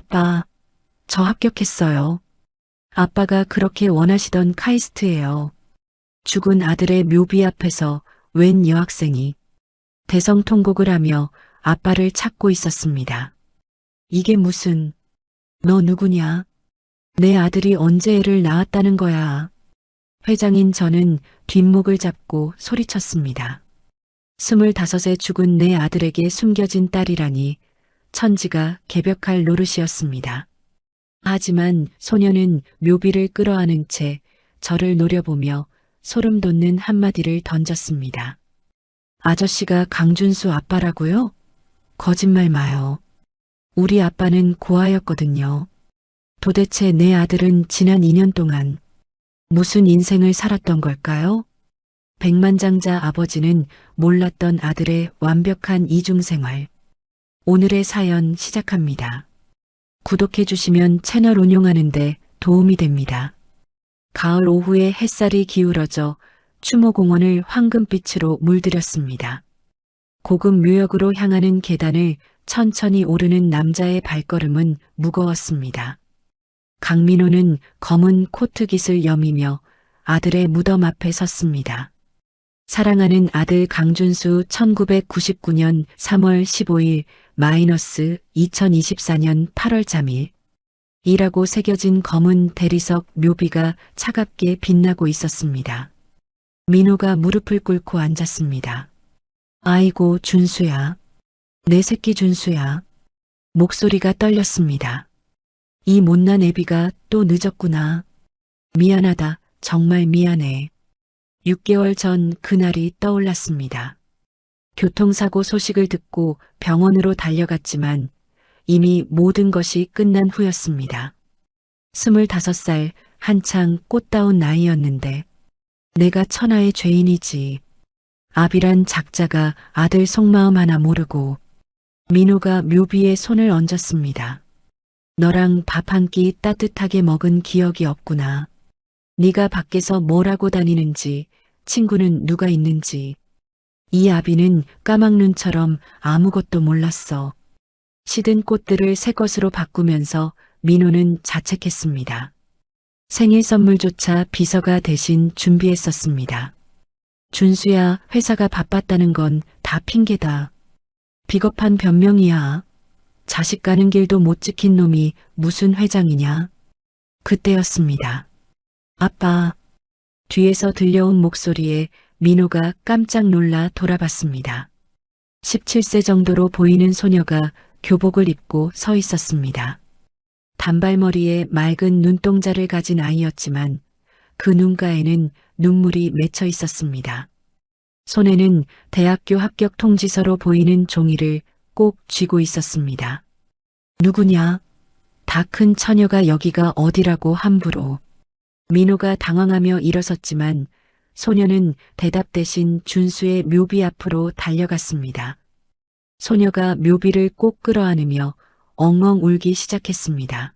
아빠, 저 합격했어요. 아빠가 그렇게 원하시던 카이스트예요. 죽은 아들의 묘비 앞에서 웬 여학생이 대성통곡을 하며 아빠를 찾고 있었습니다. 이게 무슨, 너 누구냐? 내 아들이 언제 애를 낳았다는 거야. 회장인 저는 뒷목을 잡고 소리쳤습니다. 25에 죽은 내 아들에게 숨겨진 딸이라니 천지가 개벽할 노릇이었습니다. 하지만 소녀는 묘비를 끌어안은 채 저를 노려보며 소름 돋는 한마디를 던졌습니다. 아저씨가 강준수 아빠라고요? 거짓말 마요. 우리 아빠는 고아였거든요. 도대체 내 아들은 지난 2년 동안 무슨 인생을 살았던 걸까요? 백만장자 아버지는 몰랐던 아들의 완벽한 이중생활. 오늘의 사연 시작합니다. 구독해 주시면 채널 운영하는데 도움이 됩니다. 가을 오후에 햇살이 기울어져 추모공원을 황금빛으로 물들였습니다. 고급 묘역으로 향하는 계단을 천천히 오르는 남자의 발걸음은 무거웠습니다. 강민호는 검은 코트깃을 여미며 아들의 무덤 앞에 섰습니다. 사랑하는 아들 강준수 1999년 3월 15일 마이너스 2024년 8월 3일 이라고 새겨진 검은 대리석 묘비가 차갑게 빛나고 있었습니다. 민호가 무릎을 꿇고 앉았습니다. 아이고 준수야. 내 새끼 준수야. 목소리가 떨렸습니다. 이 못난 애비가 또 늦었구나. 미안하다. 정말 미안해. 6개월 전 그날이 떠올랐습니다. 교통사고 소식을 듣고 병원으로 달려갔지만 이미 모든 것이 끝난 후였습니다. 25살 한창 꽃다운 나이였는데 내가 천하의 죄인이지. 아비란 작자가 아들 속마음 하나 모르고 민호가 묘비에 손을 얹었습니다. 너랑 밥 한 끼 따뜻하게 먹은 기억이 없구나. 네가 밖에서 뭘 하고 다니는지, 친구는 누가 있는지. 이 아비는 까막눈처럼 아무것도 몰랐어. 시든 꽃들을 새 것으로 바꾸면서 민호는 자책했습니다. 생일 선물조차 비서가 대신 준비했었습니다. 준수야, 회사가 바빴다는 건 다 핑계다. 비겁한 변명이야. 자식 가는 길도 못 지킨 놈이 무슨 회장이냐. 그때였습니다. 아빠. 뒤에서 들려온 목소리에 민호가 깜짝 놀라 돌아봤습니다. 17세 정도로 보이는 소녀가 교복을 입고 서 있었습니다. 단발머리에 맑은 눈동자를 가진 아이였지만 그 눈가에는 눈물이 맺혀 있었습니다. 손에는 대학교 합격 통지서로 보이는 종이를 꼭 쥐고 있었습니다. 누구냐? 다 큰 처녀가 여기가 어디라고 함부로. 민호가 당황하며 일어섰지만 소녀는 대답 대신 준수의 묘비 앞으로 달려갔습니다. 소녀가 묘비를 꼭 끌어안으며 엉엉 울기 시작했습니다.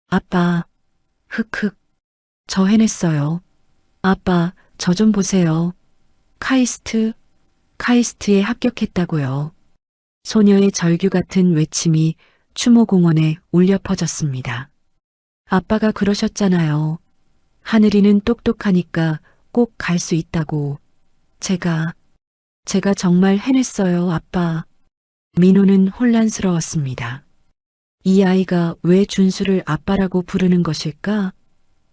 아빠, 흑흑, 저 해냈어요. 아빠, 저 좀 보세요. 카이스트에 합격했다고요. 소녀의 절규 같은 외침이 추모공원에 울려 퍼졌습니다. 아빠가 그러셨잖아요. 하늘이는 똑똑하니까 꼭 갈 수 있다고. 제가 정말 해냈어요, 아빠. 민호는 혼란스러웠습니다. 이 아이가 왜 준수를 아빠라고 부르는 것일까?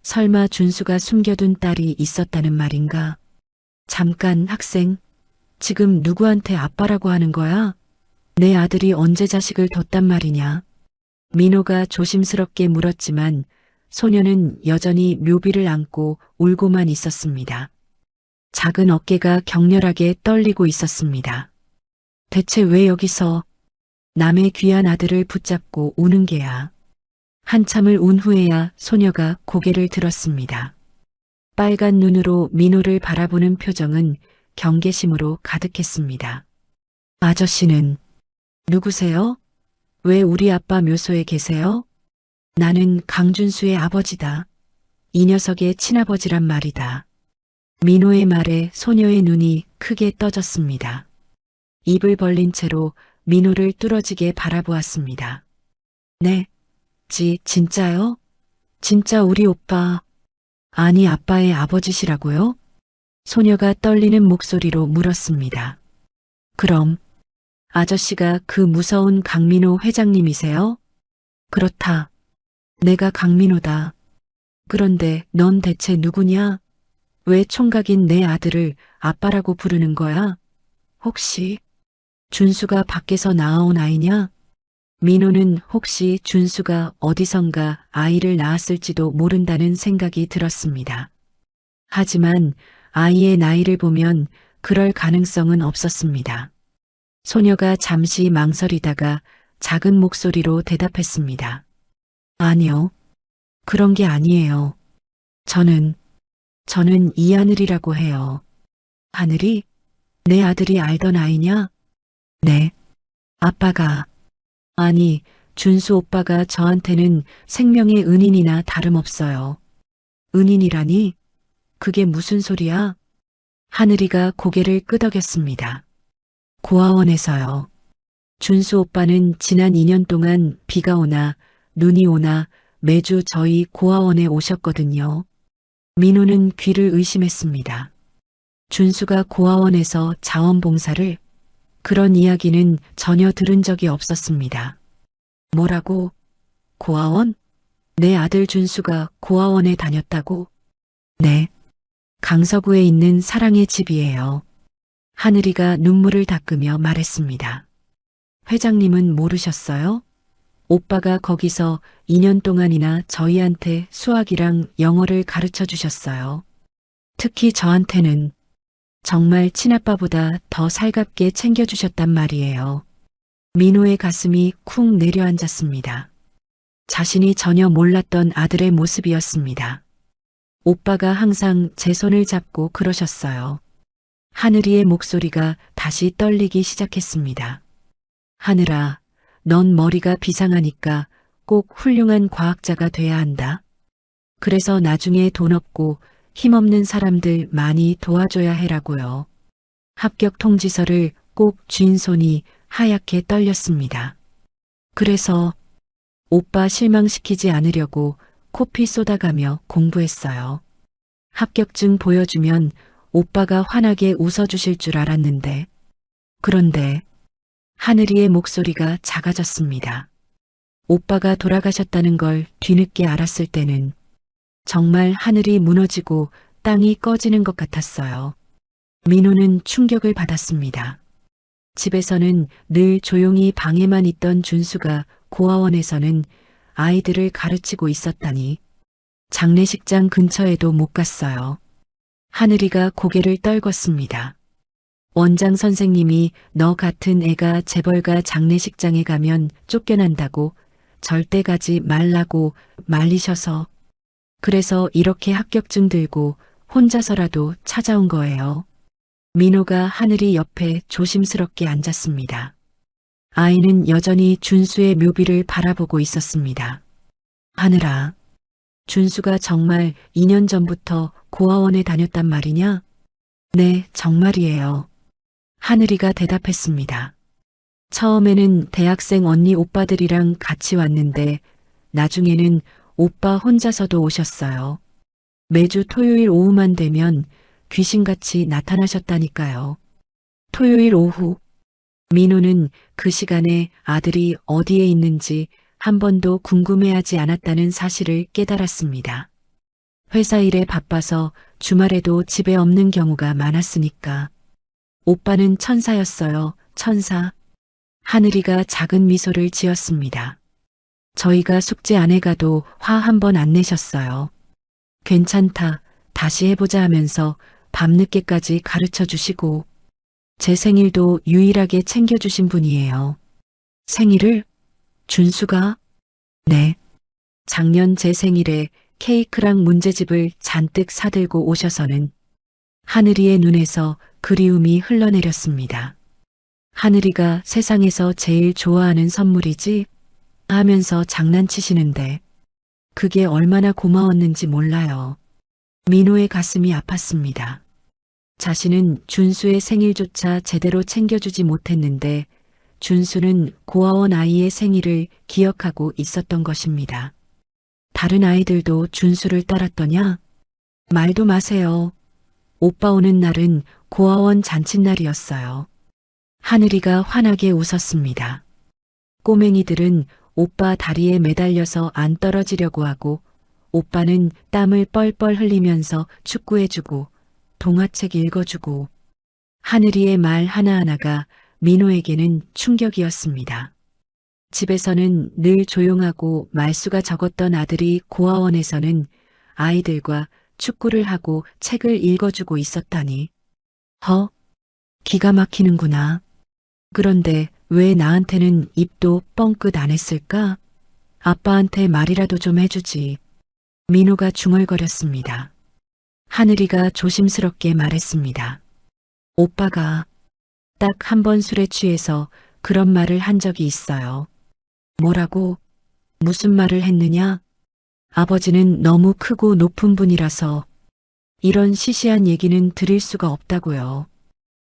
설마 준수가 숨겨둔 딸이 있었다는 말인가? 잠깐 학생, 지금 누구한테 아빠라고 하는 거야? 내 아들이 언제 자식을 뒀단 말이냐? 민호가 조심스럽게 물었지만 소녀는 여전히 묘비를 안고 울고만 있었습니다. 작은 어깨가 격렬하게 떨리고 있었습니다. 대체 왜 여기서 남의 귀한 아들을 붙잡고 우는 게야? 한참을 운 후에야 소녀가 고개를 들었습니다. 빨간 눈으로 민호를 바라보는 표정은 경계심으로 가득했습니다. 아저씨는 누구세요? 왜 우리 아빠 묘소에 계세요? 나는 강준수의 아버지다. 이 녀석의 친아버지란 말이다. 민호의 말에 소녀의 눈이 크게 떠졌습니다. 입을 벌린 채로 민호를 뚫어지게 바라보았습니다. 네, 아버지, 진짜요? 진짜 우리 오빠, 아니 아빠의 아버지시라고요? 소녀가 떨리는 목소리로 물었습니다. 그럼 아저씨가 그 무서운 강민호 회장님이세요? 그렇다. 내가 강민호다. 그런데 넌 대체 누구냐? 왜 총각인 내 아들을 아빠라고 부르는 거야? 혹시 준수가 밖에서 낳아온 아이냐? 민호는 혹시 준수가 어디선가 아이를 낳았을지도 모른다는 생각이 들었습니다. 하지만 아이의 나이를 보면 그럴 가능성은 없었습니다. 소녀가 잠시 망설이다가 작은 목소리로 대답했습니다. 아니요. 그런 게 아니에요. 저는 이하늘이라고 해요. 하늘이? 내 아들이 알던 아이냐? 네. 아빠가, 아니, 준수 오빠가 저한테는 생명의 은인이나 다름없어요. 은인이라니? 그게 무슨 소리야? 하늘이가 고개를 끄덕였습니다. 고아원에서요. 준수 오빠는 지난 2년 동안 비가 오나 눈이 오나 매주 저희 고아원에 오셨거든요. 민호는 귀를 의심했습니다. 준수가 고아원에서 자원봉사를, 그런 이야기는 전혀 들은 적이 없었습니다. 뭐라고? 고아원? 내 아들 준수가 고아원에 다녔다고? 네. 강서구에 있는 사랑의 집이에요. 하늘이가 눈물을 닦으며 말했습니다. 회장님은 모르셨어요? 오빠가 거기서 2년 동안이나 저희한테 수학이랑 영어를 가르쳐 주셨어요. 특히 저한테는 정말 친아빠보다 더 살갑게 챙겨주셨단 말이에요. 민호의 가슴이 쿵 내려앉았습니다. 자신이 전혀 몰랐던 아들의 모습이었습니다. 오빠가 항상 제 손을 잡고 그러셨어요. 하늘이의 목소리가 다시 떨리기 시작했습니다. 하늘아, 넌 머리가 비상하니까 꼭 훌륭한 과학자가 돼야 한다. 그래서 나중에 돈 없고 힘없는 사람들 많이 도와줘야 해라고요. 합격 통지서를 꼭 쥔 손이 하얗게 떨렸습니다. 그래서 오빠 실망시키지 않으려고 코피 쏟아가며 공부했어요. 합격증 보여주면 오빠가 환하게 웃어주실 줄 알았는데, 그런데 하늘이의 목소리가 작아졌습니다. 오빠가 돌아가셨다는 걸 뒤늦게 알았을 때는 정말 하늘이 무너지고 땅이 꺼지는 것 같았어요. 민호는 충격을 받았습니다. 집에서는 늘 조용히 방에만 있던 준수가 고아원에서는 아이들을 가르치고 있었다니. 장례식장 근처에도 못 갔어요. 하늘이가 고개를 떨궜습니다. 원장 선생님이 너 같은 애가 재벌가 장례식장에 가면 쫓겨난다고 절대 가지 말라고 말리셔서, 그래서 이렇게 합격증 들고 혼자서라도 찾아온 거예요. 민호가 하늘이 옆에 조심스럽게 앉았습니다. 아이는 여전히 준수의 묘비를 바라보고 있었습니다. 하늘아, 준수가 정말 2년 전부터 고아원에 다녔단 말이냐? 네, 정말이에요. 하늘이가 대답했습니다. 처음에는 대학생 언니 오빠들이랑 같이 왔는데 나중에는 오빠 혼자서도 오셨어요. 매주 토요일 오후만 되면 귀신같이 나타나셨다니까요. 토요일 오후, 민호는 그 시간에 아들이 어디에 있는지 한 번도 궁금해하지 않았다는 사실을 깨달았습니다. 회사 일에 바빠서 주말에도 집에 없는 경우가 많았으니까. 오빠는 천사였어요, 천사. 하늘이가 작은 미소를 지었습니다. 저희가 숙제 안 해가도 화 한 번 안 내셨어요. 괜찮다, 다시 해보자 하면서 밤늦게까지 가르쳐 주시고, 제 생일도 유일하게 챙겨주신 분이에요. 생일을? 준수가? 네. 작년 제 생일에 케이크랑 문제집을 잔뜩 사들고 오셔서는 하늘이의 눈에서 그리움이 흘러내렸습니다. 하늘이가 세상에서 제일 좋아하는 선물이지? 하면서 장난치시는데 그게 얼마나 고마웠는지 몰라요. 민호의 가슴이 아팠습니다. 자신은 준수의 생일조차 제대로 챙겨주지 못했는데 준수는 고아원 아이의 생일을 기억하고 있었던 것입니다. 다른 아이들도 준수를 따랐더냐? 말도 마세요. 오빠 오는 날은 고아원 잔칫날이었어요. 하늘이가 환하게 웃었습니다. 꼬맹이들은 오빠 다리에 매달려서 안 떨어지려고 하고 오빠는 땀을 뻘뻘 흘리면서 축구해주고 동화책 읽어주고 하늘이의 말 하나하나가 민호에게는 충격이었습니다. 집에서는 늘 조용하고 말수가 적었던 아들이 고아원에서는 아이들과 축구를 하고 책을 읽어주고 있었다니. 기가 막히는구나. 그런데 왜 나한테는 입도 뻥끗 안 했을까? 아빠한테 말이라도 좀 해주지. 민호가 중얼거렸습니다. 하늘이가 조심스럽게 말했습니다. 오빠가 딱 한 번 술에 취해서 그런 말을 한 적이 있어요. 뭐라고? 무슨 말을 했느냐? 아버지는 너무 크고 높은 분이라서 이런 시시한 얘기는 드릴 수가 없다고요.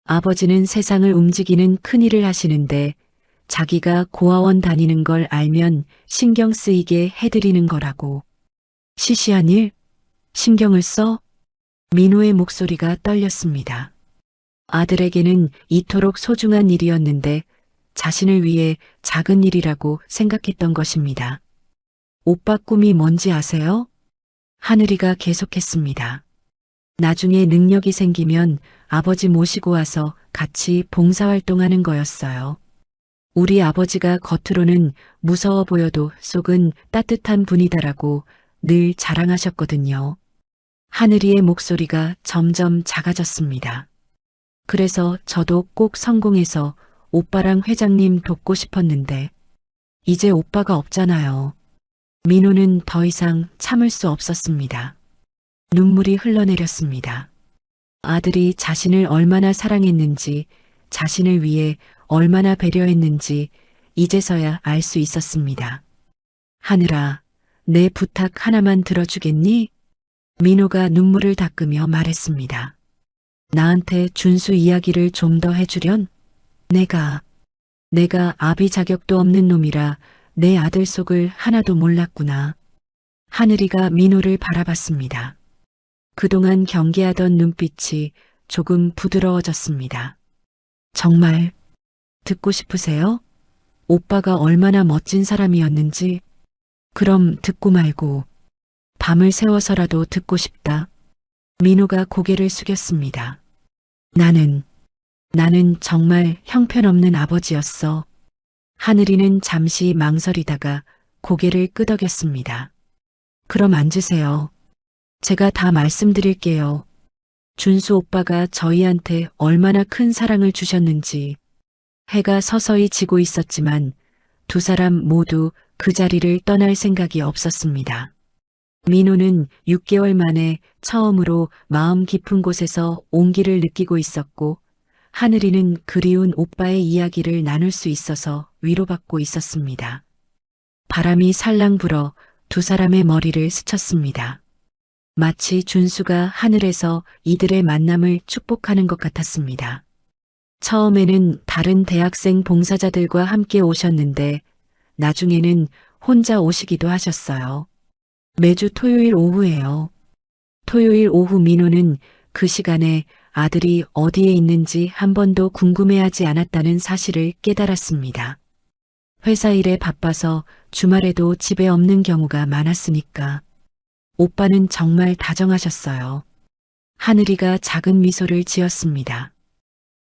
아버지는 세상을 움직이는 큰일을 하시는데 자기가 고아원 다니는 걸 알면 신경 쓰이게 해드리는 거라고. 시시한 일? 신경을 써? 민호의 목소리가 떨렸습니다. 아들에게는 이토록 소중한 일이었는데 자신을 위해 작은 일이라고 생각했던 것입니다. 오빠 꿈이 뭔지 아세요? 하늘이가 계속했습니다. 나중에 능력이 생기면 아버지 모시고 와서 같이 봉사활동하는 거였어요. 우리 아버지가 겉으로는 무서워 보여도 속은 따뜻한 분이다라고 늘 자랑하셨거든요. 하늘이의 목소리가 점점 작아졌습니다. 그래서 저도 꼭 성공해서 오빠랑 회장님 돕고 싶었는데 이제 오빠가 없잖아요. 민호는 더 이상 참을 수 없었습니다. 눈물이 흘러내렸습니다. 아들이 자신을 얼마나 사랑했는지, 자신을 위해 얼마나 배려했는지 이제서야 알 수 있었습니다. 하늘아, 내 부탁 하나만 들어주겠니? 민호가 눈물을 닦으며 말했습니다. 나한테 준수 이야기를 좀 더 해주련? 내가 아비 자격도 없는 놈이라 내 아들 속을 하나도 몰랐구나. 하늘이가 민호를 바라봤습니다. 그동안 경계하던 눈빛이 조금 부드러워졌습니다. 정말 듣고 싶으세요? 오빠가 얼마나 멋진 사람이었는지. 그럼 듣고 말고 밤을 새워서라도 듣고 싶다. 민호가 고개를 숙였습니다. 나는 정말 형편없는 아버지였어. 하늘이는 잠시 망설이다가 고개를 끄덕였습니다. 그럼 앉으세요. 제가 다 말씀드릴게요. 준수 오빠가 저희한테 얼마나 큰 사랑을 주셨는지. 해가 서서히 지고 있었지만 두 사람 모두 그 자리를 떠날 생각이 없었습니다. 민호는 6개월 만에 처음으로 마음 깊은 곳에서 온기를 느끼고 있었고 하늘이는 그리운 오빠의 이야기를 나눌 수 있어서 위로받고 있었습니다. 바람이 살랑 불어 두 사람의 머리를 스쳤습니다. 마치 준수가 하늘에서 이들의 만남을 축복하는 것 같았습니다. 처음에는 다른 대학생 봉사자들과 함께 오셨는데 나중에는 혼자 오시기도 하셨어요. 매주 토요일 오후에요. 토요일 오후 민호는 그 시간에 아들이 어디에 있는지 한 번도 궁금해하지 않았다는 사실을 깨달았습니다. 회사 일에 바빠서 주말에도 집에 없는 경우가 많았으니까. 오빠는 정말 다정하셨어요. 하늘이가 작은 미소를 지었습니다.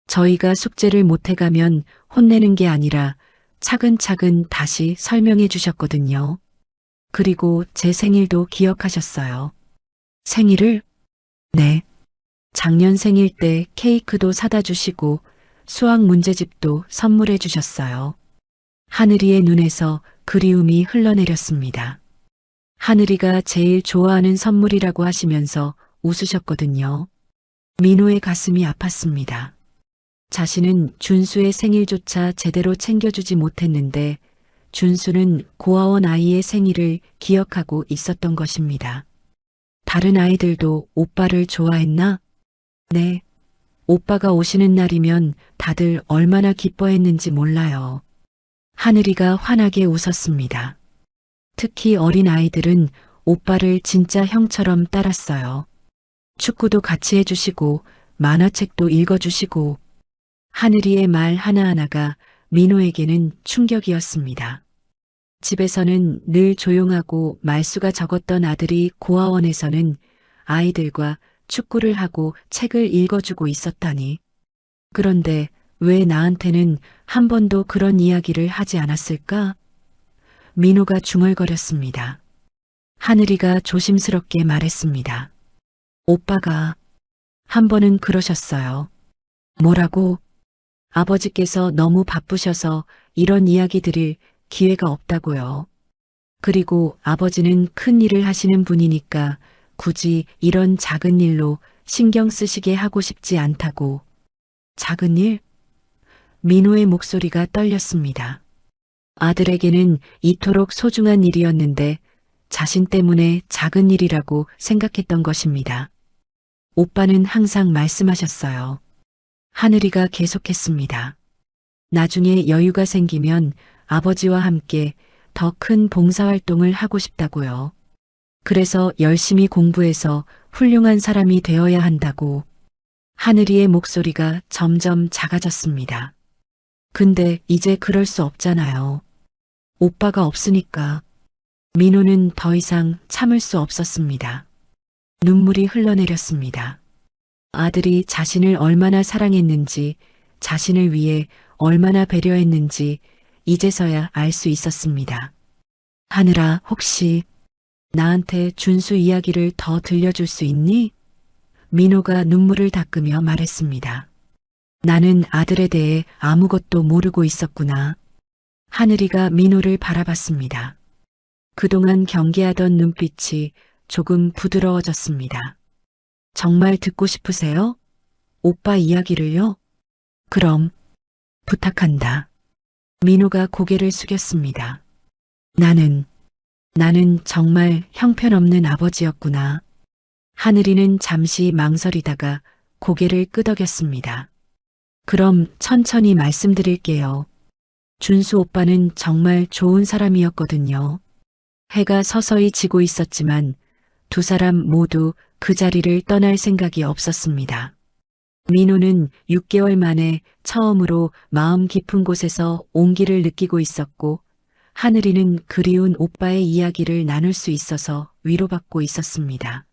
저희가 숙제를 못해가면 혼내는 게 아니라 차근차근 다시 설명해 주셨거든요. 그리고 제 생일도 기억하셨어요. 생일을? 네. 작년 생일 때 케이크도 사다 주시고 수학 문제집도 선물해 주셨어요. 하늘이의 눈에서 그리움이 흘러내렸습니다. 하늘이가 제일 좋아하는 선물이라고 하시면서 웃으셨거든요. 민호의 가슴이 아팠습니다. 자신은 준수의 생일조차 제대로 챙겨주지 못했는데 준수는 고아원 아이의 생일을 기억하고 있었던 것입니다. 다른 아이들도 오빠를 좋아했나? 네, 오빠가 오시는 날이면 다들 얼마나 기뻐했는지 몰라요. 하늘이가 환하게 웃었습니다. 특히 어린 아이들은 오빠를 진짜 형처럼 따랐어요. 축구도 같이 해주시고 만화책도 읽어주시고 하늘이의 말 하나하나가 민호에게는 충격이었습니다. 집에서는 늘 조용하고 말수가 적었던 아들이 고아원에서는 아이들과 축구를 하고 책을 읽어주고 있었다니. 그런데 왜 나한테는 한 번도 그런 이야기를 하지 않았을까? 민호가 중얼거렸습니다. 하늘이가 조심스럽게 말했습니다. 오빠가 한 번은 그러셨어요. 뭐라고? 아버지께서 너무 바쁘셔서 이런 이야기 드릴 기회가 없다고요. 그리고 아버지는 큰 일을 하시는 분이니까 굳이 이런 작은 일로 신경 쓰시게 하고 싶지 않다고. 작은 일? 민호의 목소리가 떨렸습니다. 아들에게는 이토록 소중한 일이었는데 자신 때문에 작은 일이라고 생각했던 것입니다. 오빠는 항상 말씀하셨어요. 하늘이가 계속했습니다. 나중에 여유가 생기면 아버지와 함께 더 큰 봉사활동을 하고 싶다고요. 그래서 열심히 공부해서 훌륭한 사람이 되어야 한다고. 하늘이의 목소리가 점점 작아졌습니다. 근데 이제 그럴 수 없잖아요. 오빠가 없으니까. 민호는 더 이상 참을 수 없었습니다. 눈물이 흘러내렸습니다. 아들이 자신을 얼마나 사랑했는지, 자신을 위해 얼마나 배려했는지 이제서야 알 수 있었습니다. 하늘아, 혹시 나한테 준수 이야기를 더 들려줄 수 있니? 민호가 눈물을 닦으며 말했습니다. 나는 아들에 대해 아무것도 모르고 있었구나. 하늘이가 민호를 바라봤습니다. 그동안 경계하던 눈빛이 조금 부드러워졌습니다. 정말 듣고 싶으세요? 오빠 이야기를요? 그럼 부탁한다. 민호가 고개를 숙였습니다. 나는 정말 형편없는 아버지였구나. 하늘이는 잠시 망설이다가 고개를 끄덕였습니다. 그럼 천천히 말씀드릴게요. 준수 오빠는 정말 좋은 사람이었거든요. 해가 서서히 지고 있었지만 두 사람 모두 그 자리를 떠날 생각이 없었습니다. 민호는 6개월 만에 처음으로 마음 깊은 곳에서 온기를 느끼고 있었고 하늘이는 그리운 오빠의 이야기를 나눌 수 있어서 위로받고 있었습니다.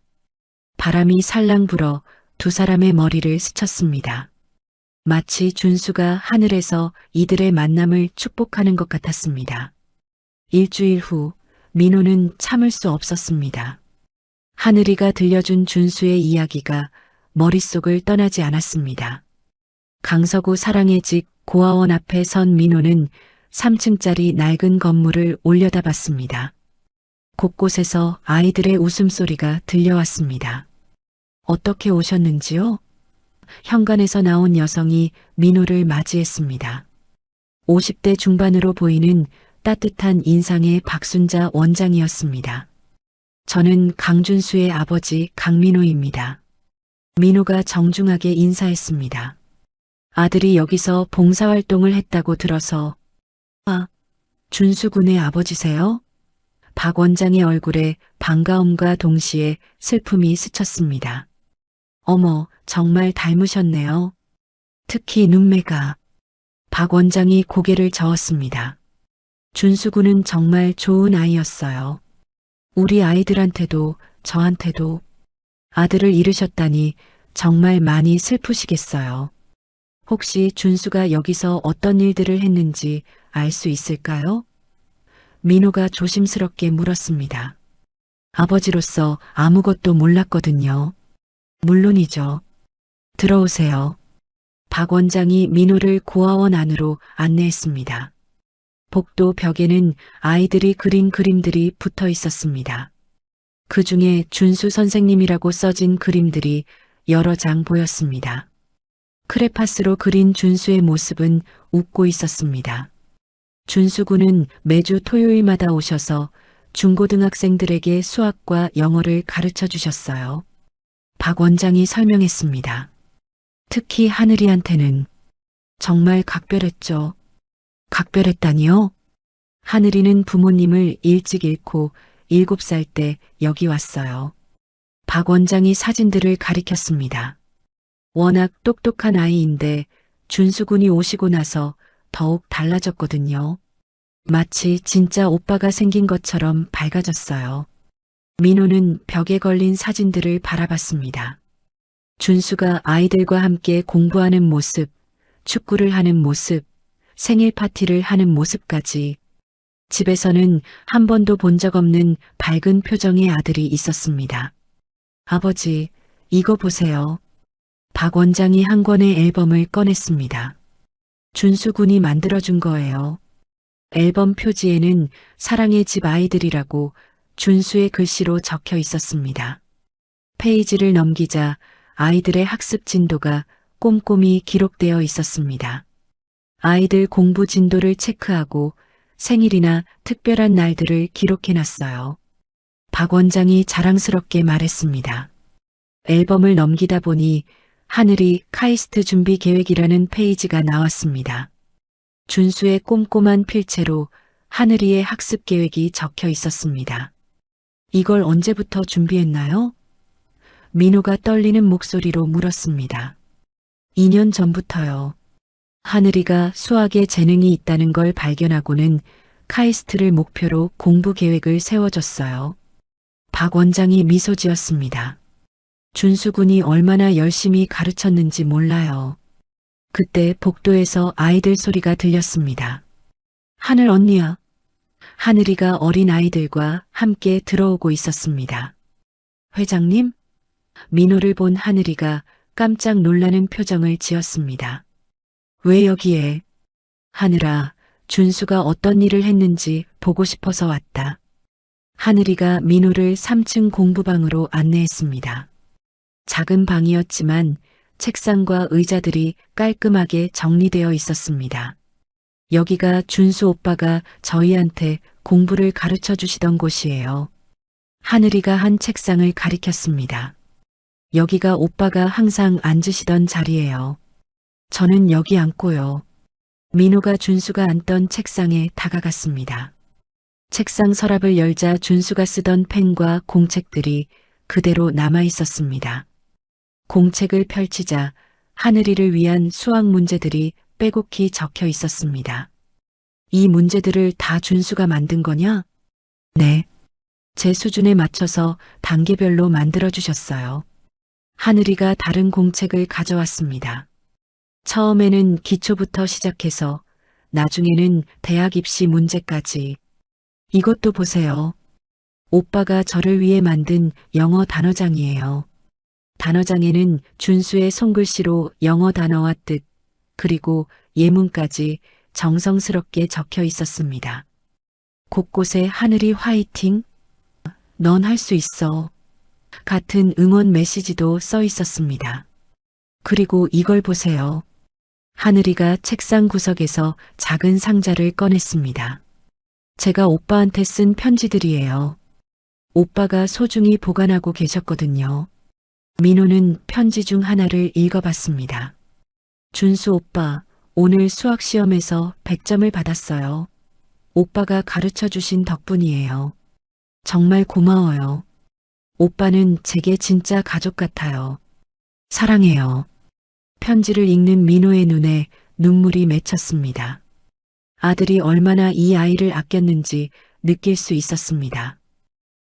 바람이 살랑 불어 두 사람의 머리를 스쳤습니다. 마치 준수가 하늘에서 이들의 만남을 축복하는 것 같았습니다. 일주일 후 민호는 참을 수 없었습니다. 하늘이가 들려준 준수의 이야기가 머릿속을 떠나지 않았습니다. 강서구 사랑의 집 고아원 앞에 선 민호는 3층짜리 낡은 건물을 올려다봤습니다. 곳곳에서 아이들의 웃음소리가 들려왔습니다. 어떻게 오셨는지요? 현관에서 나온 여성이 민호를 맞이했습니다. 50대 중반으로 보이는 따뜻한 인상의 박순자 원장이었습니다. 저는 강준수의 아버지 강민호입니다. 민호가 정중하게 인사했습니다. 아들이 여기서 봉사활동을 했다고 들어서. 아, 준수 군의 아버지세요? 박 원장의 얼굴에 반가움과 동시에 슬픔이 스쳤습니다. 어머, 정말 닮으셨네요. 특히 눈매가. 박 원장이 고개를 저었습니다. 준수 군은 정말 좋은 아이였어요. 우리 아이들한테도 저한테도. 아들을 잃으셨다니 정말 많이 슬프시겠어요. 혹시 준수가 여기서 어떤 일들을 했는지 알 수 있을까요? 민호가 조심스럽게 물었습니다. 아버지로서 아무것도 몰랐거든요. 물론이죠. 들어오세요. 박 원장이 민호를 고아원 안으로 안내했습니다. 복도 벽에는 아이들이 그린 그림들이 붙어 있었습니다. 그 중에 준수 선생님이라고 써진 그림들이 여러 장 보였습니다. 크레파스로 그린 준수의 모습은 웃고 있었습니다. 준수 군은 매주 토요일마다 오셔서 중고등학생들에게 수학과 영어를 가르쳐 주셨어요. 박 원장이 설명했습니다. 특히 하늘이한테는 정말 각별했죠. 각별했다니요? 하늘이는 부모님을 일찍 잃고 7살 때 여기 왔어요. 박 원장이 사진들을 가리켰습니다. 워낙 똑똑한 아이인데 준수군이 오시고 나서 더욱 달라졌거든요. 마치 진짜 오빠가 생긴 것처럼 밝아졌어요. 민호는 벽에 걸린 사진들을 바라봤습니다. 준수가 아이들과 함께 공부하는 모습, 축구를 하는 모습, 생일 파티를 하는 모습까지. 집에서는 한 번도 본 적 없는 밝은 표정의 아들이 있었습니다. 아버지, 이거 보세요. 박 원장이 한 권의 앨범을 꺼냈습니다. 준수 군이 만들어준 거예요. 앨범 표지에는 사랑의 집 아이들이라고 준수의 글씨로 적혀 있었습니다. 페이지를 넘기자 아이들의 학습 진도가 꼼꼼히 기록되어 있었습니다. 아이들 공부 진도를 체크하고 생일이나 특별한 날들을 기록해놨어요. 박 원장이 자랑스럽게 말했습니다. 앨범을 넘기다 보니 하늘이 카이스트 준비 계획이라는 페이지가 나왔습니다. 준수의 꼼꼼한 필체로 하늘이의 학습 계획이 적혀 있었습니다. 이걸 언제부터 준비했나요? 민호가 떨리는 목소리로 물었습니다. 2년 전부터요. 하늘이가 수학에 재능이 있다는 걸 발견하고는 카이스트를 목표로 공부 계획을 세워줬어요. 박 원장이 미소 지었습니다. 준수 군이 얼마나 열심히 가르쳤는지 몰라요. 그때 복도에서 아이들 소리가 들렸습니다. 하늘 언니야. 하늘이가 어린 아이들과 함께 들어오고 있었습니다. 회장님? 민호를 본 하늘이가 깜짝 놀라는 표정을 지었습니다. 왜 여기에? 하늘아, 준수가 어떤 일을 했는지 보고 싶어서 왔다. 하늘이가 민호를 3층 공부방으로 안내했습니다. 작은 방이었지만 책상과 의자들이 깔끔하게 정리되어 있었습니다. 여기가 준수 오빠가 저희한테 공부를 가르쳐 주시던 곳이에요. 하늘이가 한 책상을 가리켰습니다. 여기가 오빠가 항상 앉으시던 자리예요. 저는 여기 앉고요. 민호가 준수가 앉던 책상에 다가갔습니다. 책상 서랍을 열자 준수가 쓰던 펜과 공책들이 그대로 남아 있었습니다. 공책을 펼치자 하늘이를 위한 수학 문제들이 빼곡히 적혀 있었습니다. 이 문제들을 다 준수가 만든 거냐? 네. 제 수준에 맞춰서 단계별로 만들어 주셨어요. 하늘이가 다른 공책을 가져왔습니다. 처음에는 기초부터 시작해서 나중에는 대학 입시 문제까지. 이것도 보세요. 오빠가 저를 위해 만든 영어 단어장이에요. 단어장에는 준수의 손글씨로 영어 단어와 뜻, 그리고 예문까지 정성스럽게 적혀 있었습니다. 곳곳에 하늘이 화이팅, 넌 할 수 있어 같은 응원 메시지도 써 있었습니다. 그리고 이걸 보세요. 하늘이가 책상 구석에서 작은 상자를 꺼냈습니다. 제가 오빠한테 쓴 편지들이에요. 오빠가 소중히 보관하고 계셨거든요. 민호는 편지 중 하나를 읽어봤습니다. 준수 오빠, 오늘 수학 시험에서 100점을 받았어요. 오빠가 가르쳐 주신 덕분이에요. 정말 고마워요. 오빠는 제게 진짜 가족 같아요. 사랑해요. 편지를 읽는 민호의 눈에 눈물이 맺혔습니다. 아들이 얼마나 이 아이를 아꼈는지 느낄 수 있었습니다.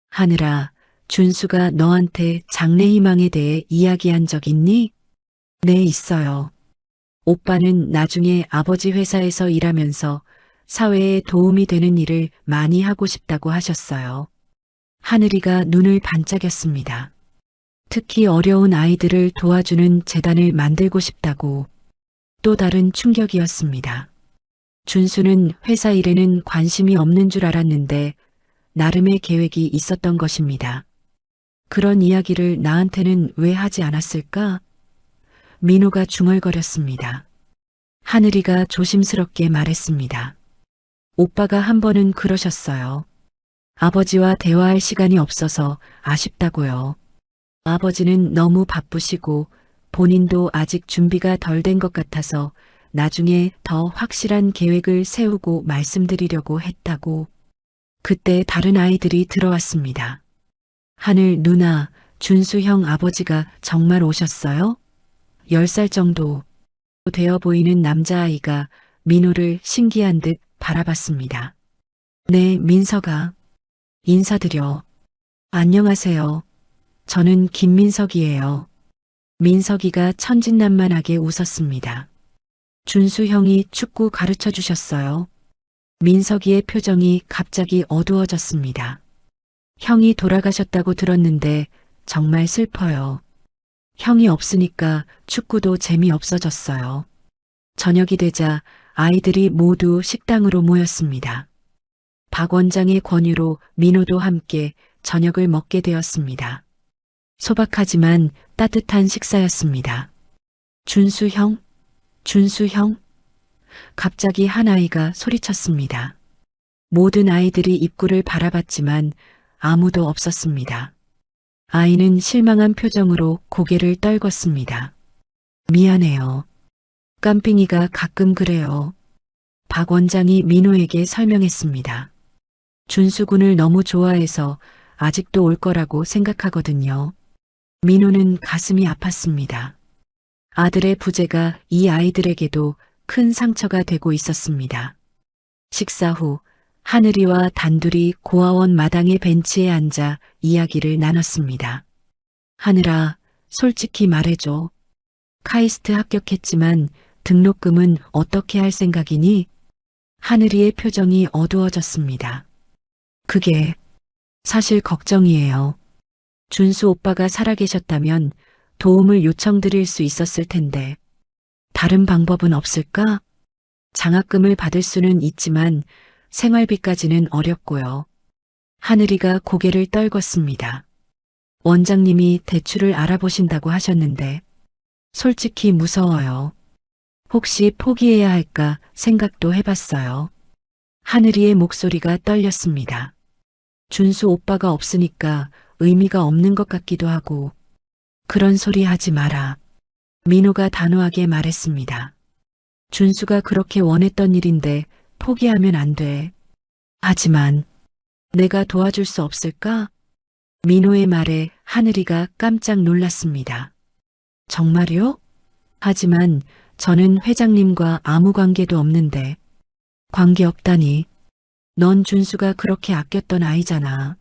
하늘아, 준수가 너한테 장래희망에 대해 이야기한 적 있니? 네, 있어요. 오빠는 나중에 아버지 회사에서 일하면서 사회에 도움이 되는 일을 많이 하고 싶다고 하셨어요. 하늘이가 눈을 반짝였습니다. 특히 어려운 아이들을 도와주는 재단을 만들고 싶다고. 또 다른 충격이었습니다. 준수는 회사 일에는 관심이 없는 줄 알았는데 나름의 계획이 있었던 것입니다. 그런 이야기를 나한테는 왜 하지 않았을까? 민호가 중얼거렸습니다. 하늘이가 조심스럽게 말했습니다. 오빠가 한 번은 그러셨어요. 아버지와 대화할 시간이 없어서 아쉽다고요. 아버지는 너무 바쁘시고 본인도 아직 준비가 덜 된 것 같아서 나중에 더 확실한 계획을 세우고 말씀드리려고 했다고. 그때 다른 아이들이 들어왔습니다. 하늘 누나, 준수 형 아버지가 정말 오셨어요? 10살 정도 되어 보이는 남자아이가 민호를 신기한 듯 바라봤습니다. 네, 민서가. 인사드려. 안녕하세요. 저는 김민석이에요. 민석이가 천진난만하게 웃었습니다. 준수 형이 축구 가르쳐 주셨어요. 민석이의 표정이 갑자기 어두워졌습니다. 형이 돌아가셨다고 들었는데 정말 슬퍼요. 형이 없으니까 축구도 재미없어졌어요. 저녁이 되자 아이들이 모두 식당으로 모였습니다. 박 원장의 권유로 민호도 함께 저녁을 먹게 되었습니다. 소박하지만 따뜻한 식사였습니다. 준수 형? 준수 형? 갑자기 한 아이가 소리쳤습니다. 모든 아이들이 입구를 바라봤지만 아무도 없었습니다. 아이는 실망한 표정으로 고개를 떨궜습니다. 미안해요. 깜핑이가 가끔 그래요. 박 원장이 민호에게 설명했습니다. 준수군을 너무 좋아해서 아직도 올 거라고 생각하거든요. 민호는 가슴이 아팠습니다. 아들의 부재가 이 아이들에게도 큰 상처가 되고 있었습니다. 식사 후 하늘이와 단둘이 고아원 마당의 벤치에 앉아 이야기를 나눴습니다. 하늘아, 솔직히 말해줘. 카이스트 합격했지만 등록금은 어떻게 할 생각이니? 하늘이의 표정이 어두워졌습니다. 그게 사실 걱정이에요. 준수 오빠가 살아계셨다면 도움을 요청드릴 수 있었을 텐데 다른 방법은 없을까? 장학금을 받을 수는 있지만 생활비까지는 어렵고요. 하늘이가 고개를 떨궜습니다. 원장님이 대출을 알아보신다고 하셨는데 솔직히 무서워요. 혹시 포기해야 할까 생각도 해봤어요. 하늘이의 목소리가 떨렸습니다. 준수 오빠가 없으니까 의미가 없는 것 같기도 하고. 그런 소리 하지 마라. 민호가 단호하게 말했습니다. 준수가 그렇게 원했던 일인데 포기하면 안 돼. 하지만 내가 도와줄 수 없을까? 민호의 말에 하늘이가 깜짝 놀랐습니다. 정말요? 하지만 저는 회장님과 아무 관계도 없는데. 관계 없다니. 넌 준수가 그렇게 아꼈던 아이잖아.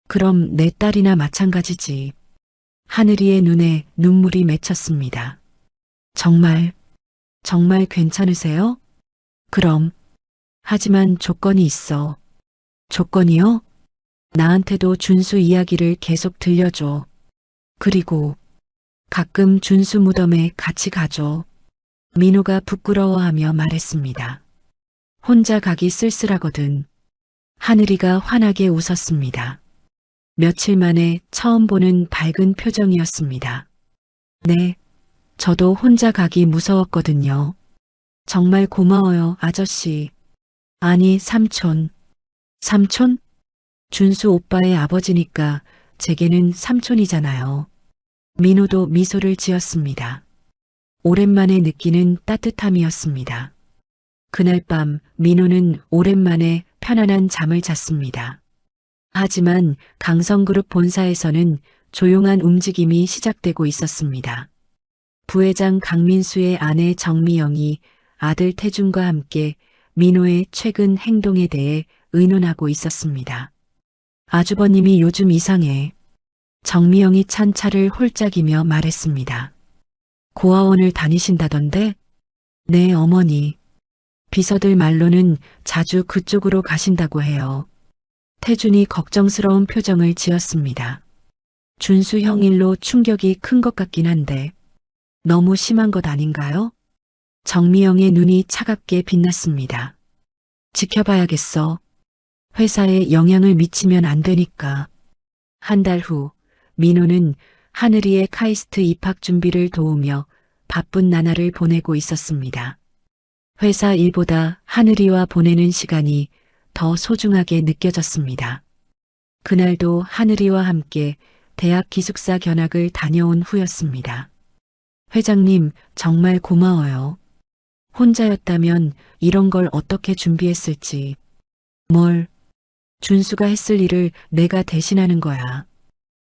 그럼 내 딸이나 마찬가지지. 하늘이의 눈에 눈물이 맺혔습니다. 정말 괜찮으세요? 그럼. 하지만 조건이 있어. 조건이요? 나한테도 준수 이야기를 계속 들려줘. 그리고 가끔 준수 무덤에 같이 가줘. 민호가 부끄러워하며 말했습니다. 혼자 가기 쓸쓸하거든. 하늘이가 환하게 웃었습니다. 며칠 만에 처음 보는 밝은 표정이었습니다. 네, 저도 혼자 가기 무서웠거든요. 정말 고마워요, 아저씨. 아니, 삼촌. 삼촌? 준수 오빠의 아버지니까 제게는 삼촌이잖아요. 민호도 미소를 지었습니다. 오랜만에 느끼는 따뜻함이었습니다. 그날 밤 민호는 오랜만에 편안한 잠을 잤습니다. 하지만 강성그룹 본사에서는 조용한 움직임이 시작되고 있었습니다. 부회장 강민수의 아내 정미영이 아들 태준과 함께 민호의 최근 행동에 대해 의논하고 있었습니다. 아주버님이 요즘 이상해. 정미영이 찬 차를 홀짝이며 말했습니다. 고아원을 다니신다던데? 네, 어머니. 비서들 말로는 자주 그쪽으로 가신다고 해요. 태준이 걱정스러운 표정을 지었습니다. 준수 형 일로 충격이 큰 것 같긴 한데 너무 심한 것 아닌가요? 정미영의 눈이 차갑게 빛났습니다. 지켜봐야겠어. 회사에 영향을 미치면 안 되니까. 한 달 후 민호는 하늘이의 카이스트 입학 준비를 도우며 바쁜 나날을 보내고 있었습니다. 회사 일보다 하늘이와 보내는 시간이 더 소중하게 느껴졌습니다. 그날도 하늘이와 함께 대학 기숙사 견학을 다녀온 후였습니다. 회장님, 정말 고마워요. 혼자였다면 이런 걸 어떻게 준비했을지. 뭘, 준수가 했을 일을 내가 대신하는 거야.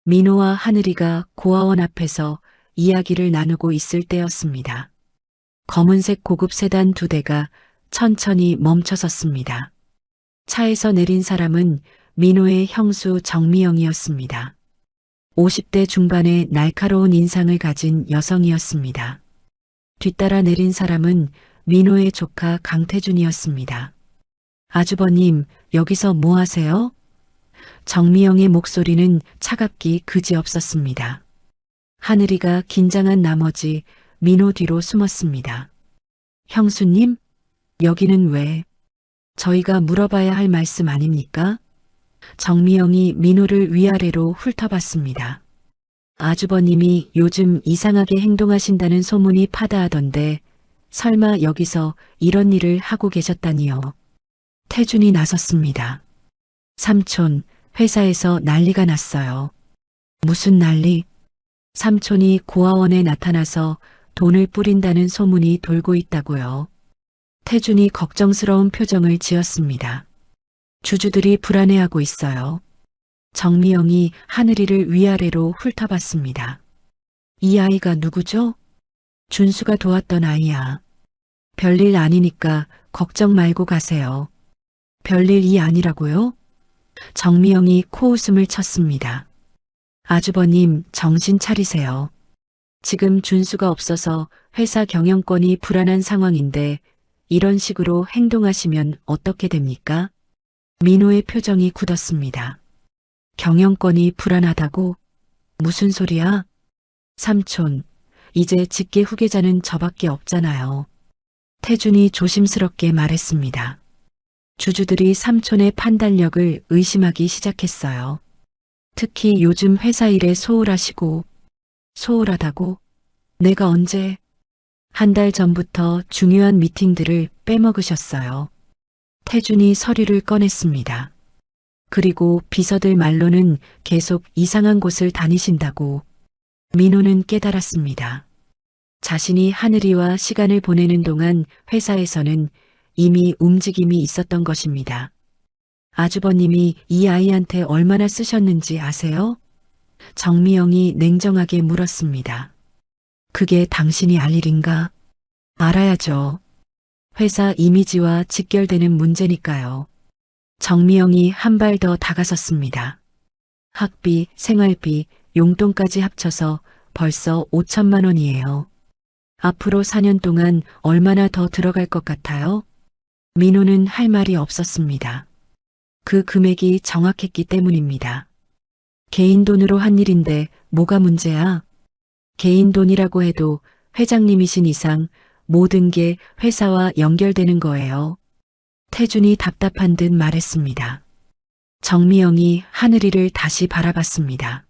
민호와 하늘이가 고아원 앞에서 이야기를 나누고 있을 때였습니다. 검은색 고급 세단 2대가 천천히 멈춰섰습니다. 차에서 내린 사람은 민호의 형수 정미영이었습니다. 50대 중반의 날카로운 인상을 가진 여성이었습니다. 뒤따라 내린 사람은 민호의 조카 강태준이었습니다. 아주버님, 여기서 뭐 하세요? 정미영의 목소리는 차갑기 그지없었습니다. 하늘이가 긴장한 나머지 민호 뒤로 숨었습니다. 형수님, 여기는 왜? 저희가 물어봐야 할 말씀 아닙니까? 정미영이 민호를 위아래로 훑어봤습니다. 아주버님이 요즘 이상하게 행동하신다는 소문이 파다하던데 설마 여기서 이런 일을 하고 계셨다니요. 태준이 나섰습니다. 삼촌, 회사에서 난리가 났어요. 무슨 난리? 삼촌이 고아원에 나타나서 돈을 뿌린다는 소문이 돌고 있다고요. 태준이 걱정스러운 표정을 지었습니다. 주주들이 불안해하고 있어요. 정미영이 하늘이를 위아래로 훑어봤습니다. 이 아이가 누구죠? 준수가 도왔던 아이야. 별일 아니니까 걱정 말고 가세요. 별일이 아니라고요? 정미영이 코웃음을 쳤습니다. 아주버님, 정신 차리세요. 지금 준수가 없어서 회사 경영권이 불안한 상황인데 이런 식으로 행동하시면 어떻게 됩니까? 민호의 표정이 굳었습니다. 경영권이 불안하다고? 무슨 소리야? 삼촌, 이제 직계 후계자는 저밖에 없잖아요. 태준이 조심스럽게 말했습니다. 주주들이 삼촌의 판단력을 의심하기 시작했어요. 특히 요즘 회사 일에 소홀하시고, 소홀하다고? 내가 언제? 한 달 전부터 중요한 미팅들을 빼먹으셨어요. 태준이 서류를 꺼냈습니다. 그리고 비서들 말로는 계속 이상한 곳을 다니신다고. 민호는 깨달았습니다. 자신이 하늘이와 시간을 보내는 동안 회사에서는 이미 움직임이 있었던 것입니다. 아주버님이 이 아이한테 얼마나 쓰셨는지 아세요? 정미영이 냉정하게 물었습니다. 그게 당신이 알 일인가? 알아야죠. 회사 이미지와 직결되는 문제니까요. 정미영이 한 발 더 다가섰습니다. 학비, 생활비, 용돈까지 합쳐서 벌써 5천만 원이에요. 앞으로 4년 동안 얼마나 더 들어갈 것 같아요? 민호는 할 말이 없었습니다. 그 금액이 정확했기 때문입니다. 개인 돈으로 한 일인데 뭐가 문제야? 개인 돈이라고 해도 회장님이신 이상 모든 게 회사와 연결되는 거예요. 태준이 답답한 듯 말했습니다. 정미영이 하늘이를 다시 바라봤습니다.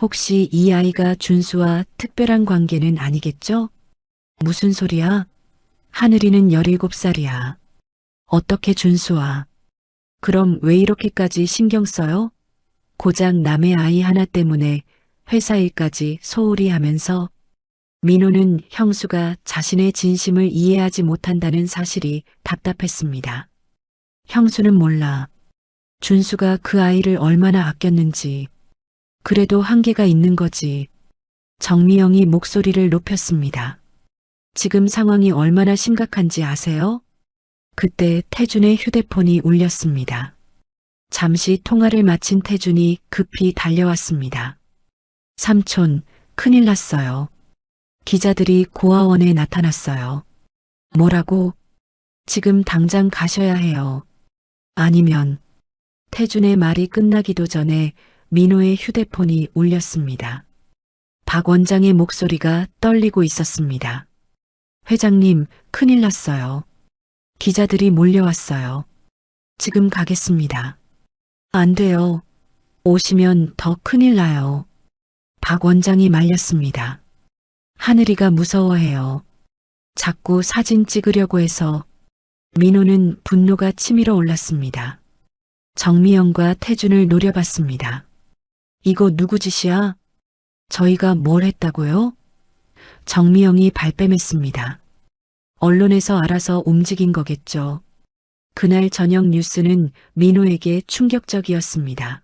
혹시 이 아이가 준수와 특별한 관계는 아니겠죠? 무슨 소리야? 하늘이는 17살이야. 어떻게 준수와? 그럼 왜 이렇게까지 신경 써요? 고작 남의 아이 하나 때문에 회사 일까지 소홀히 하면서 민호는 형수가 자신의 진심을 이해하지 못한다는 사실이 답답했습니다. 형수는 몰라. 준수가 그 아이를 얼마나 아꼈는지. 그래도 한계가 있는 거지. 정미영이 목소리를 높였습니다. 지금 상황이 얼마나 심각한지 아세요? 그때 태준의 휴대폰이 울렸습니다. 잠시 통화를 마친 태준이 급히 달려왔습니다. 삼촌, 큰일 났어요. 기자들이 고아원에 나타났어요. 뭐라고? 지금 당장 가셔야 해요. 아니면 태준의 말이 끝나기도 전에 민호의 휴대폰이 울렸습니다. 박 원장의 목소리가 떨리고 있었습니다. 회장님, 큰일 났어요. 기자들이 몰려왔어요. 지금 가겠습니다. 안 돼요. 오시면 더 큰일 나요. 박 원장이 말렸습니다. 하늘이가 무서워해요. 자꾸 사진 찍으려고 해서. 민호는 분노가 치밀어 올랐습니다. 정미영과 태준을 노려봤습니다. 이거 누구 짓이야? 저희가 뭘 했다고요? 정미영이 발뺌했습니다. 언론에서 알아서 움직인 거겠죠. 그날 저녁 뉴스는 민호에게 충격적이었습니다.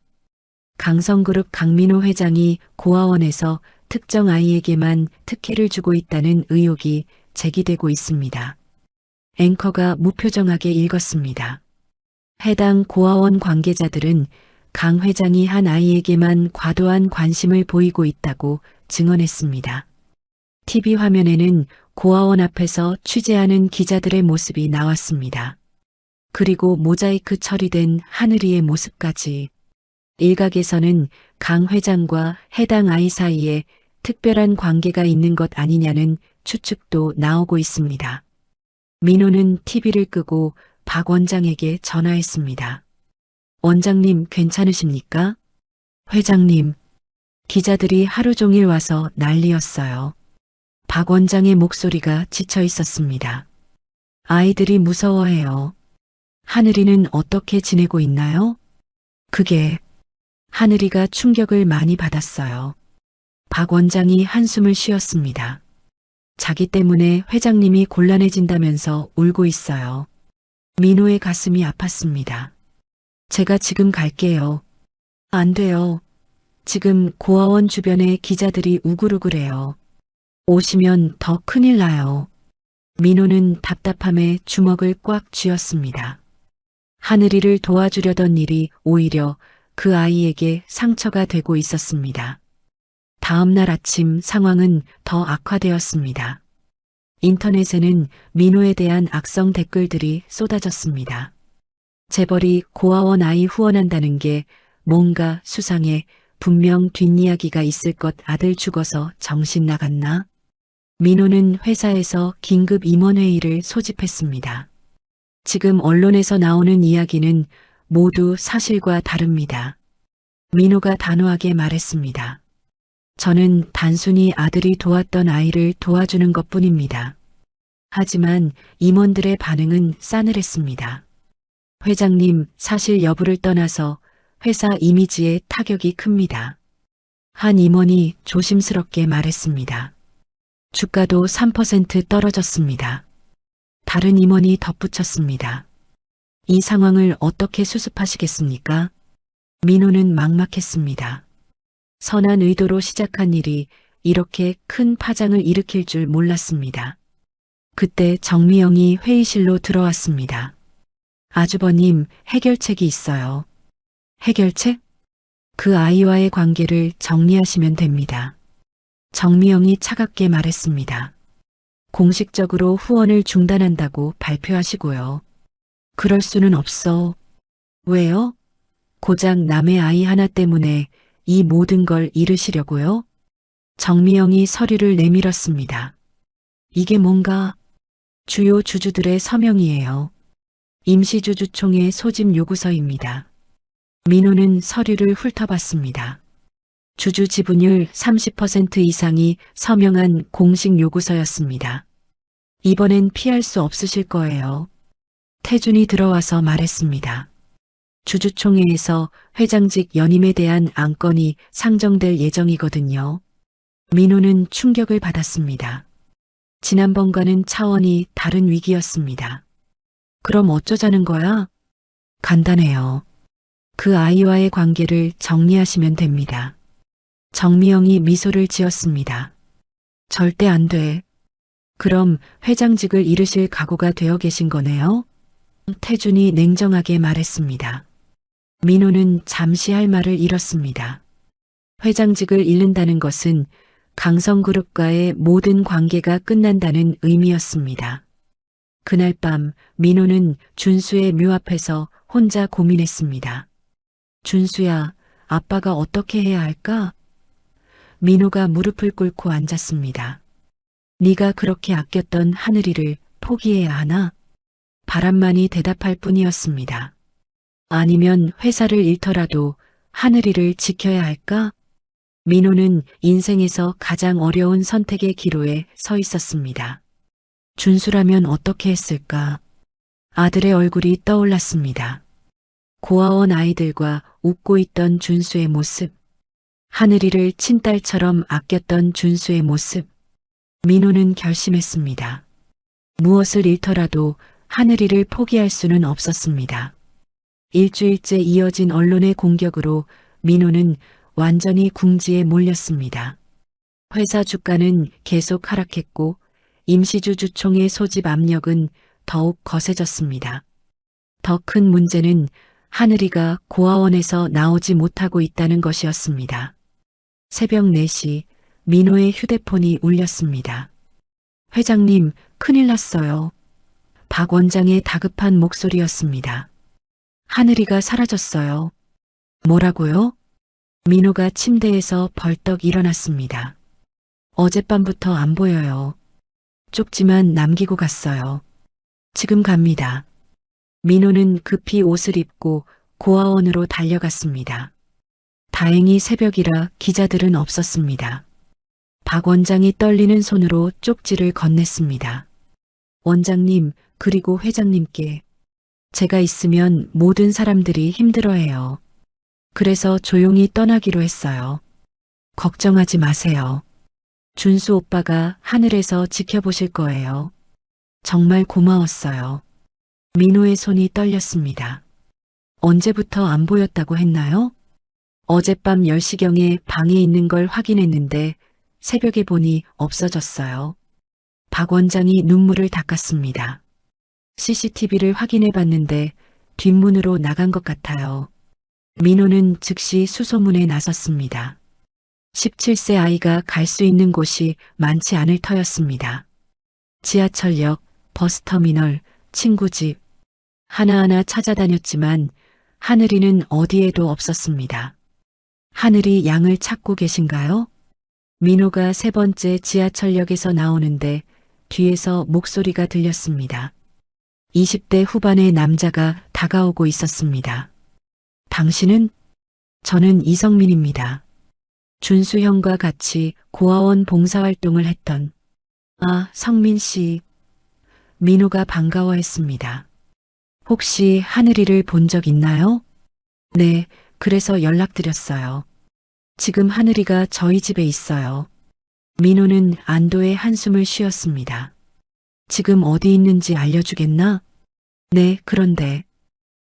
강성그룹 강민호 회장이 고아원에서 특정 아이에게만 특혜를 주고 있다는 의혹이 제기되고 있습니다. 앵커가 무표정하게 읽었습니다. 해당 고아원 관계자들은 강 회장이 한 아이에게만 과도한 관심을 보이고 있다고 증언했습니다. TV 화면에는 고아원 앞에서 취재하는 기자들의 모습이 나왔습니다. 그리고 모자이크 처리된 하늘이의 모습까지. 일각에서는 강 회장과 해당 아이 사이에 특별한 관계가 있는 것 아니냐는 추측도 나오고 있습니다. 민호는 TV를 끄고 박 원장에게 전화했습니다. 원장님 괜찮으십니까? 회장님, 기자들이 하루 종일 와서 난리였어요. 박 원장의 목소리가 지쳐 있었습니다. 아이들이 무서워해요. 하늘이는 어떻게 지내고 있나요? 그게 하늘이가 충격을 많이 받았어요. 박 원장이 한숨을 쉬었습니다. 자기 때문에 회장님이 곤란해진다면서 울고 있어요. 민호의 가슴이 아팠습니다. 제가 지금 갈게요. 안 돼요. 지금 고아원 주변에 기자들이 우글우글해요. 오시면 더 큰일 나요. 민호는 답답함에 주먹을 꽉 쥐었습니다. 하늘이를 도와주려던 일이 오히려 그 아이에게 상처가 되고 있었습니다. 다음 날 아침 상황은 더 악화되었습니다. 인터넷에는 민호에 대한 악성 댓글들이 쏟아졌습니다. 재벌이 고아원 아이 후원한다는 게 뭔가 수상해, 분명 뒷이야기가 있을 것, 아들 죽어서 정신 나갔나? 민호는 회사에서 긴급 임원회의를 소집했습니다. 지금 언론에서 나오는 이야기는 모두 사실과 다릅니다. 민호가 단호하게 말했습니다. 저는 단순히 아들이 도왔던 아이를 도와주는 것뿐입니다. 하지만 임원들의 반응은 싸늘했습니다. 회장님, 사실 여부를 떠나서 회사 이미지에 타격이 큽니다. 한 임원이 조심스럽게 말했습니다. 주가도 3% 떨어졌습니다. 다른 임원이 덧붙였습니다. 이 상황을 어떻게 수습하시겠습니까? 민호는 막막했습니다. 선한 의도로 시작한 일이 이렇게 큰 파장을 일으킬 줄 몰랐습니다. 그때 정미영이 회의실로 들어왔습니다. 아주버님, 해결책이 있어요. 해결책? 그 아이와의 관계를 정리하시면 됩니다. 정미영이 차갑게 말했습니다. 공식적으로 후원을 중단한다고 발표하시고요. 그럴 수는 없어. 왜요? 고작 남의 아이 하나 때문에 이 모든 걸 잃으시려고요? 정미영이 서류를 내밀었습니다. 이게 뭔가 주요 주주들의 서명이에요. 임시주주총회 소집 요구서입니다. 민호는 서류를 훑어봤습니다. 주주 지분율 30% 이상이 서명한 공식 요구서였습니다. 이번엔 피할 수 없으실 거예요. 태준이 들어와서 말했습니다. 주주총회에서 회장직 연임에 대한 안건이 상정될 예정이거든요. 민호는 충격을 받았습니다. 지난번과는 차원이 다른 위기였습니다. 그럼 어쩌자는 거야? 간단해요. 그 아이와의 관계를 정리하시면 됩니다. 정미영이 미소를 지었습니다. 절대 안 돼. 그럼 회장직을 잃으실 각오가 되어 계신 거네요? 태준이 냉정하게 말했습니다. 민호는 잠시 할 말을 잃었습니다. 회장직을 잃는다는 것은 강성그룹과의 모든 관계가 끝난다는 의미였습니다. 그날 밤 민호는 준수의 묘 앞에서 혼자 고민했습니다. 준수야, 아빠가 어떻게 해야 할까? 민호가 무릎을 꿇고 앉았습니다. 네가 그렇게 아꼈던 하늘이를 포기해야 하나? 바람만이 대답할 뿐이었습니다. 아니면 회사를 잃더라도 하늘이를 지켜야 할까? 민호는 인생에서 가장 어려운 선택의 기로에 서 있었습니다. 준수라면 어떻게 했을까? 아들의 얼굴이 떠올랐습니다. 고아원 아이들과 웃고 있던 준수의 모습, 하늘이를 친딸처럼 아꼈던 준수의 모습, 민호는 결심했습니다. 무엇을 잃더라도 하늘이를 포기할 수는 없었습니다. 일주일째 이어진 언론의 공격으로 민호는 완전히 궁지에 몰렸습니다. 회사 주가는 계속 하락했고 임시주 주총의 소집 압력은 더욱 거세졌습니다. 더 큰 문제는 하늘이가 고아원에서 나오지 못하고 있다는 것이었습니다. 새벽 4시 민호의 휴대폰이 울렸습니다. 회장님, 큰일 났어요. 박 원장의 다급한 목소리였습니다. 하늘이가 사라졌어요. 뭐라고요? 민호가 침대에서 벌떡 일어났습니다. 어젯밤부터 안 보여요. 쪽지만 남기고 갔어요. 지금 갑니다. 민호는 급히 옷을 입고 고아원으로 달려갔습니다. 다행히 새벽이라 기자들은 없었습니다. 박 원장이 떨리는 손으로 쪽지를 건넸습니다. 원장님, 그리고 회장님께 제가 있으면 모든 사람들이 힘들어해요. 그래서 조용히 떠나기로 했어요. 걱정하지 마세요. 준수 오빠가 하늘에서 지켜보실 거예요. 정말 고마웠어요. 민호의 손이 떨렸습니다. 언제부터 안 보였다고 했나요? 어젯밤 10시경에 방에 있는 걸 확인했는데 새벽에 보니 없어졌어요. 박 원장이 눈물을 닦았습니다. CCTV를 확인해 봤는데 뒷문으로 나간 것 같아요. 민호는 즉시 수소문에 나섰습니다. 17세 아이가 갈 수 있는 곳이 많지 않을 터였습니다. 지하철역, 버스터미널, 친구 집, 하나하나 찾아다녔지만 하늘이는 어디에도 없었습니다. 하늘이 양을 찾고 계신가요? 민호가 3번째 지하철역에서 나오는데 뒤에서 목소리가 들렸습니다. 20대 후반의 남자가 다가오고 있었습니다. 당신은? 저는 이성민입니다. 준수 형과 같이 고아원 봉사활동을 했던. 아, 성민 씨. 민호가 반가워했습니다. 혹시 하늘이를 본 적 있나요? 네, 그래서 연락드렸어요. 지금 하늘이가 저희 집에 있어요. 민호는 안도의 한숨을 쉬었습니다. 지금 어디 있는지 알려주겠나? 네, 그런데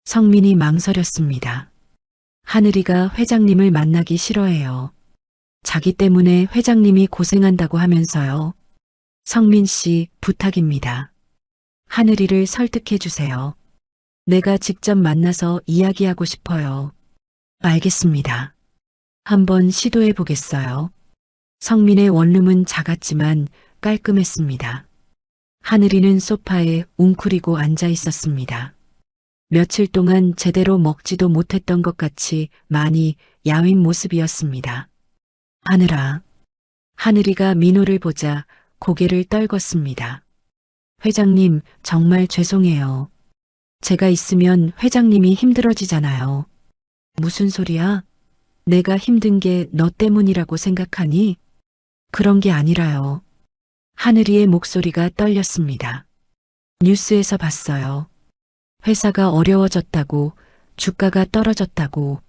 성민이 망설였습니다. 하늘이가 회장님을 만나기 싫어해요. 자기 때문에 회장님이 고생한다고 하면서요. 성민 씨, 부탁입니다. 하늘이를 설득해 주세요. 내가 직접 만나서 이야기하고 싶어요. 알겠습니다. 한번 시도해 보겠어요. 성민의 원룸은 작았지만 깔끔했습니다. 하늘이는 소파에 웅크리고 앉아 있었습니다. 며칠 동안 제대로 먹지도 못했던 것 같이 많이 야윈 모습이었습니다. 하늘아. 하늘이가 민호를 보자 고개를 떨궜습니다. 회장님, 정말 죄송해요. 제가 있으면 회장님이 힘들어지잖아요. 무슨 소리야? 내가 힘든 게 너 때문이라고 생각하니? 그런 게 아니라요. 하늘이의 목소리가 떨렸습니다. 뉴스에서 봤어요. 회사가 어려워졌다고, 주가가 떨어졌다고.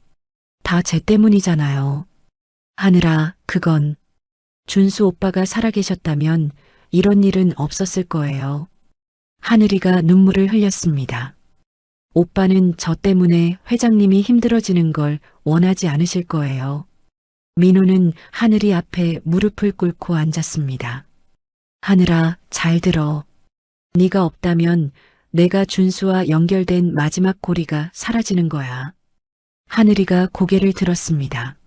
다 제 때문이잖아요. 하늘아, 그건 준수 오빠가 살아계셨다면 이런 일은 없었을 거예요. 하늘이가 눈물을 흘렸습니다. 오빠는 저 때문에 회장님이 힘들어지는 걸 원하지 않으실 거예요. 민호는 하늘이 앞에 무릎을 꿇고 앉았습니다. 하늘아, 잘 들어. 네가 없다면 내가 준수와 연결된 마지막 고리가 사라지는 거야. 하늘이가 고개를 들었습니다.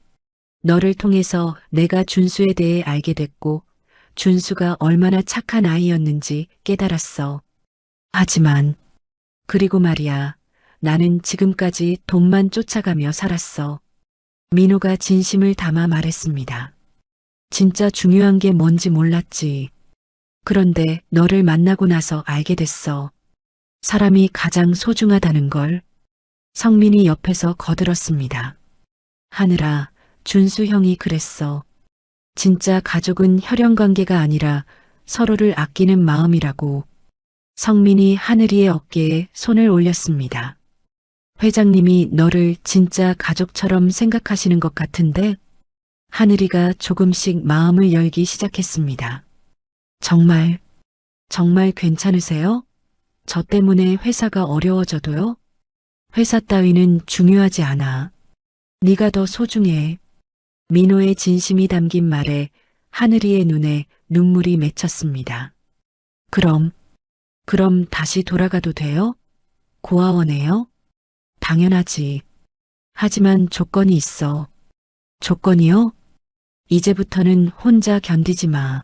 너를 통해서 내가 준수에 대해 알게 됐고 준수가 얼마나 착한 아이였는지 깨달았어. 하지만 그리고 말이야, 나는 지금까지 돈만 쫓아가며 살았어. 민호가 진심을 담아 말했습니다. 진짜 중요한 게 뭔지 몰랐지. 그런데 너를 만나고 나서 알게 됐어. 사람이 가장 소중하다는 걸. 성민이 옆에서 거들었습니다. 하늘아, 준수 형이 그랬어. 진짜 가족은 혈연 관계가 아니라 서로를 아끼는 마음이라고. 성민이 하늘이의 어깨에 손을 올렸습니다. 회장님이 너를 진짜 가족처럼 생각하시는 것 같은데? 하늘이가 조금씩 마음을 열기 시작했습니다. 정말 괜찮으세요? 저 때문에 회사가 어려워져도요? 회사 따위는 중요하지 않아. 네가 더 소중해. 민호의 진심이 담긴 말에 하늘이의 눈에 눈물이 맺혔습니다. 그럼 다시 돌아가도 돼요? 고아원에요? 당연하지. 하지만 조건이 있어. 조건이요? 이제부터는 혼자 견디지 마.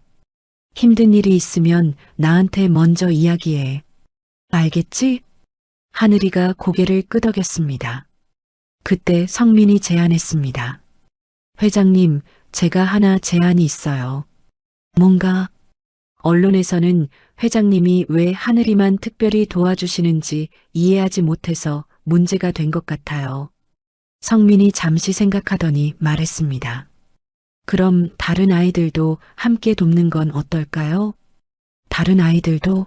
힘든 일이 있으면 나한테 먼저 이야기해. 알겠지? 하늘이가 고개를 끄덕였습니다. 그때 성민이 제안했습니다. 회장님, 제가 하나 제안이 있어요. 뭔가? 언론에서는 회장님이 왜 하늘이만 특별히 도와주시는지 이해하지 못해서 문제가 된 것 같아요. 성민이 잠시 생각하더니 말했습니다. 그럼 다른 아이들도 함께 돕는 건 어떨까요? 다른 아이들도?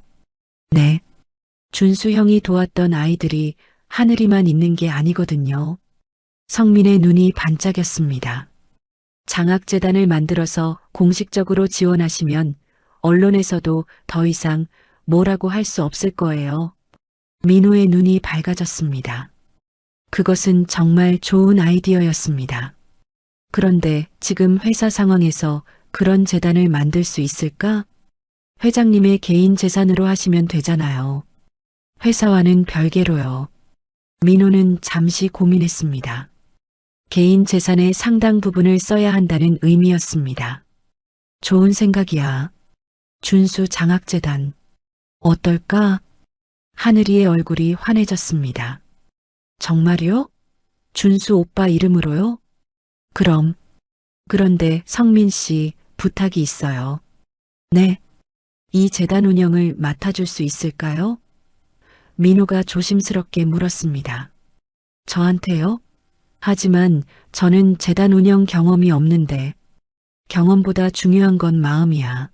네. 준수 형이 도왔던 아이들이 하늘이만 있는 게 아니거든요. 성민의 눈이 반짝였습니다. 장학재단을 만들어서 공식적으로 지원하시면 언론에서도 더 이상 뭐라고 할 수 없을 거예요. 민호의 눈이 밝아졌습니다. 그것은 정말 좋은 아이디어였습니다. 그런데 지금 회사 상황에서 그런 재단을 만들 수 있을까? 회장님의 개인 재산으로 하시면 되잖아요. 회사와는 별개로요. 민호는 잠시 고민했습니다. 개인 재산의 상당 부분을 써야 한다는 의미였습니다. 좋은 생각이야. 준수 장학재단. 어떨까? 하늘이의 얼굴이 환해졌습니다. 정말요? 준수 오빠 이름으로요? 그럼. 그런데 성민 씨 부탁이 있어요. 네. 이 재단 운영을 맡아줄 수 있을까요? 민호가 조심스럽게 물었습니다. 저한테요? 하지만 저는 재단 운영 경험이 없는데 경험보다 중요한 건 마음이야.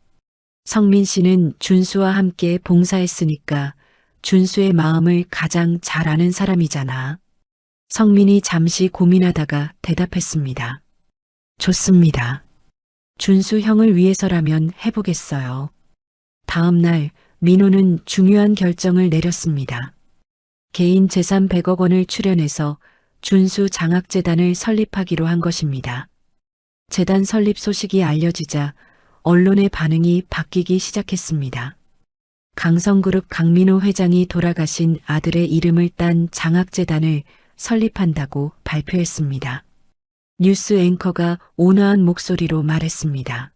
성민 씨는 준수와 함께 봉사했으니까 준수의 마음을 가장 잘 아는 사람이잖아. 성민이 잠시 고민하다가 대답했습니다. 좋습니다. 준수 형을 위해서라면 해보겠어요. 다음 날 민호는 중요한 결정을 내렸습니다. 개인 재산 100억 원을 출연해서 준수 장학재단을 설립하기로 한 것입니다. 재단 설립 소식이 알려지자 언론의 반응이 바뀌기 시작했습니다. 강성그룹 강민호 회장이 돌아가신 아들의 이름을 딴 장학재단을 설립한다고 발표했습니다. 뉴스 앵커가 온화한 목소리로 말했습니다.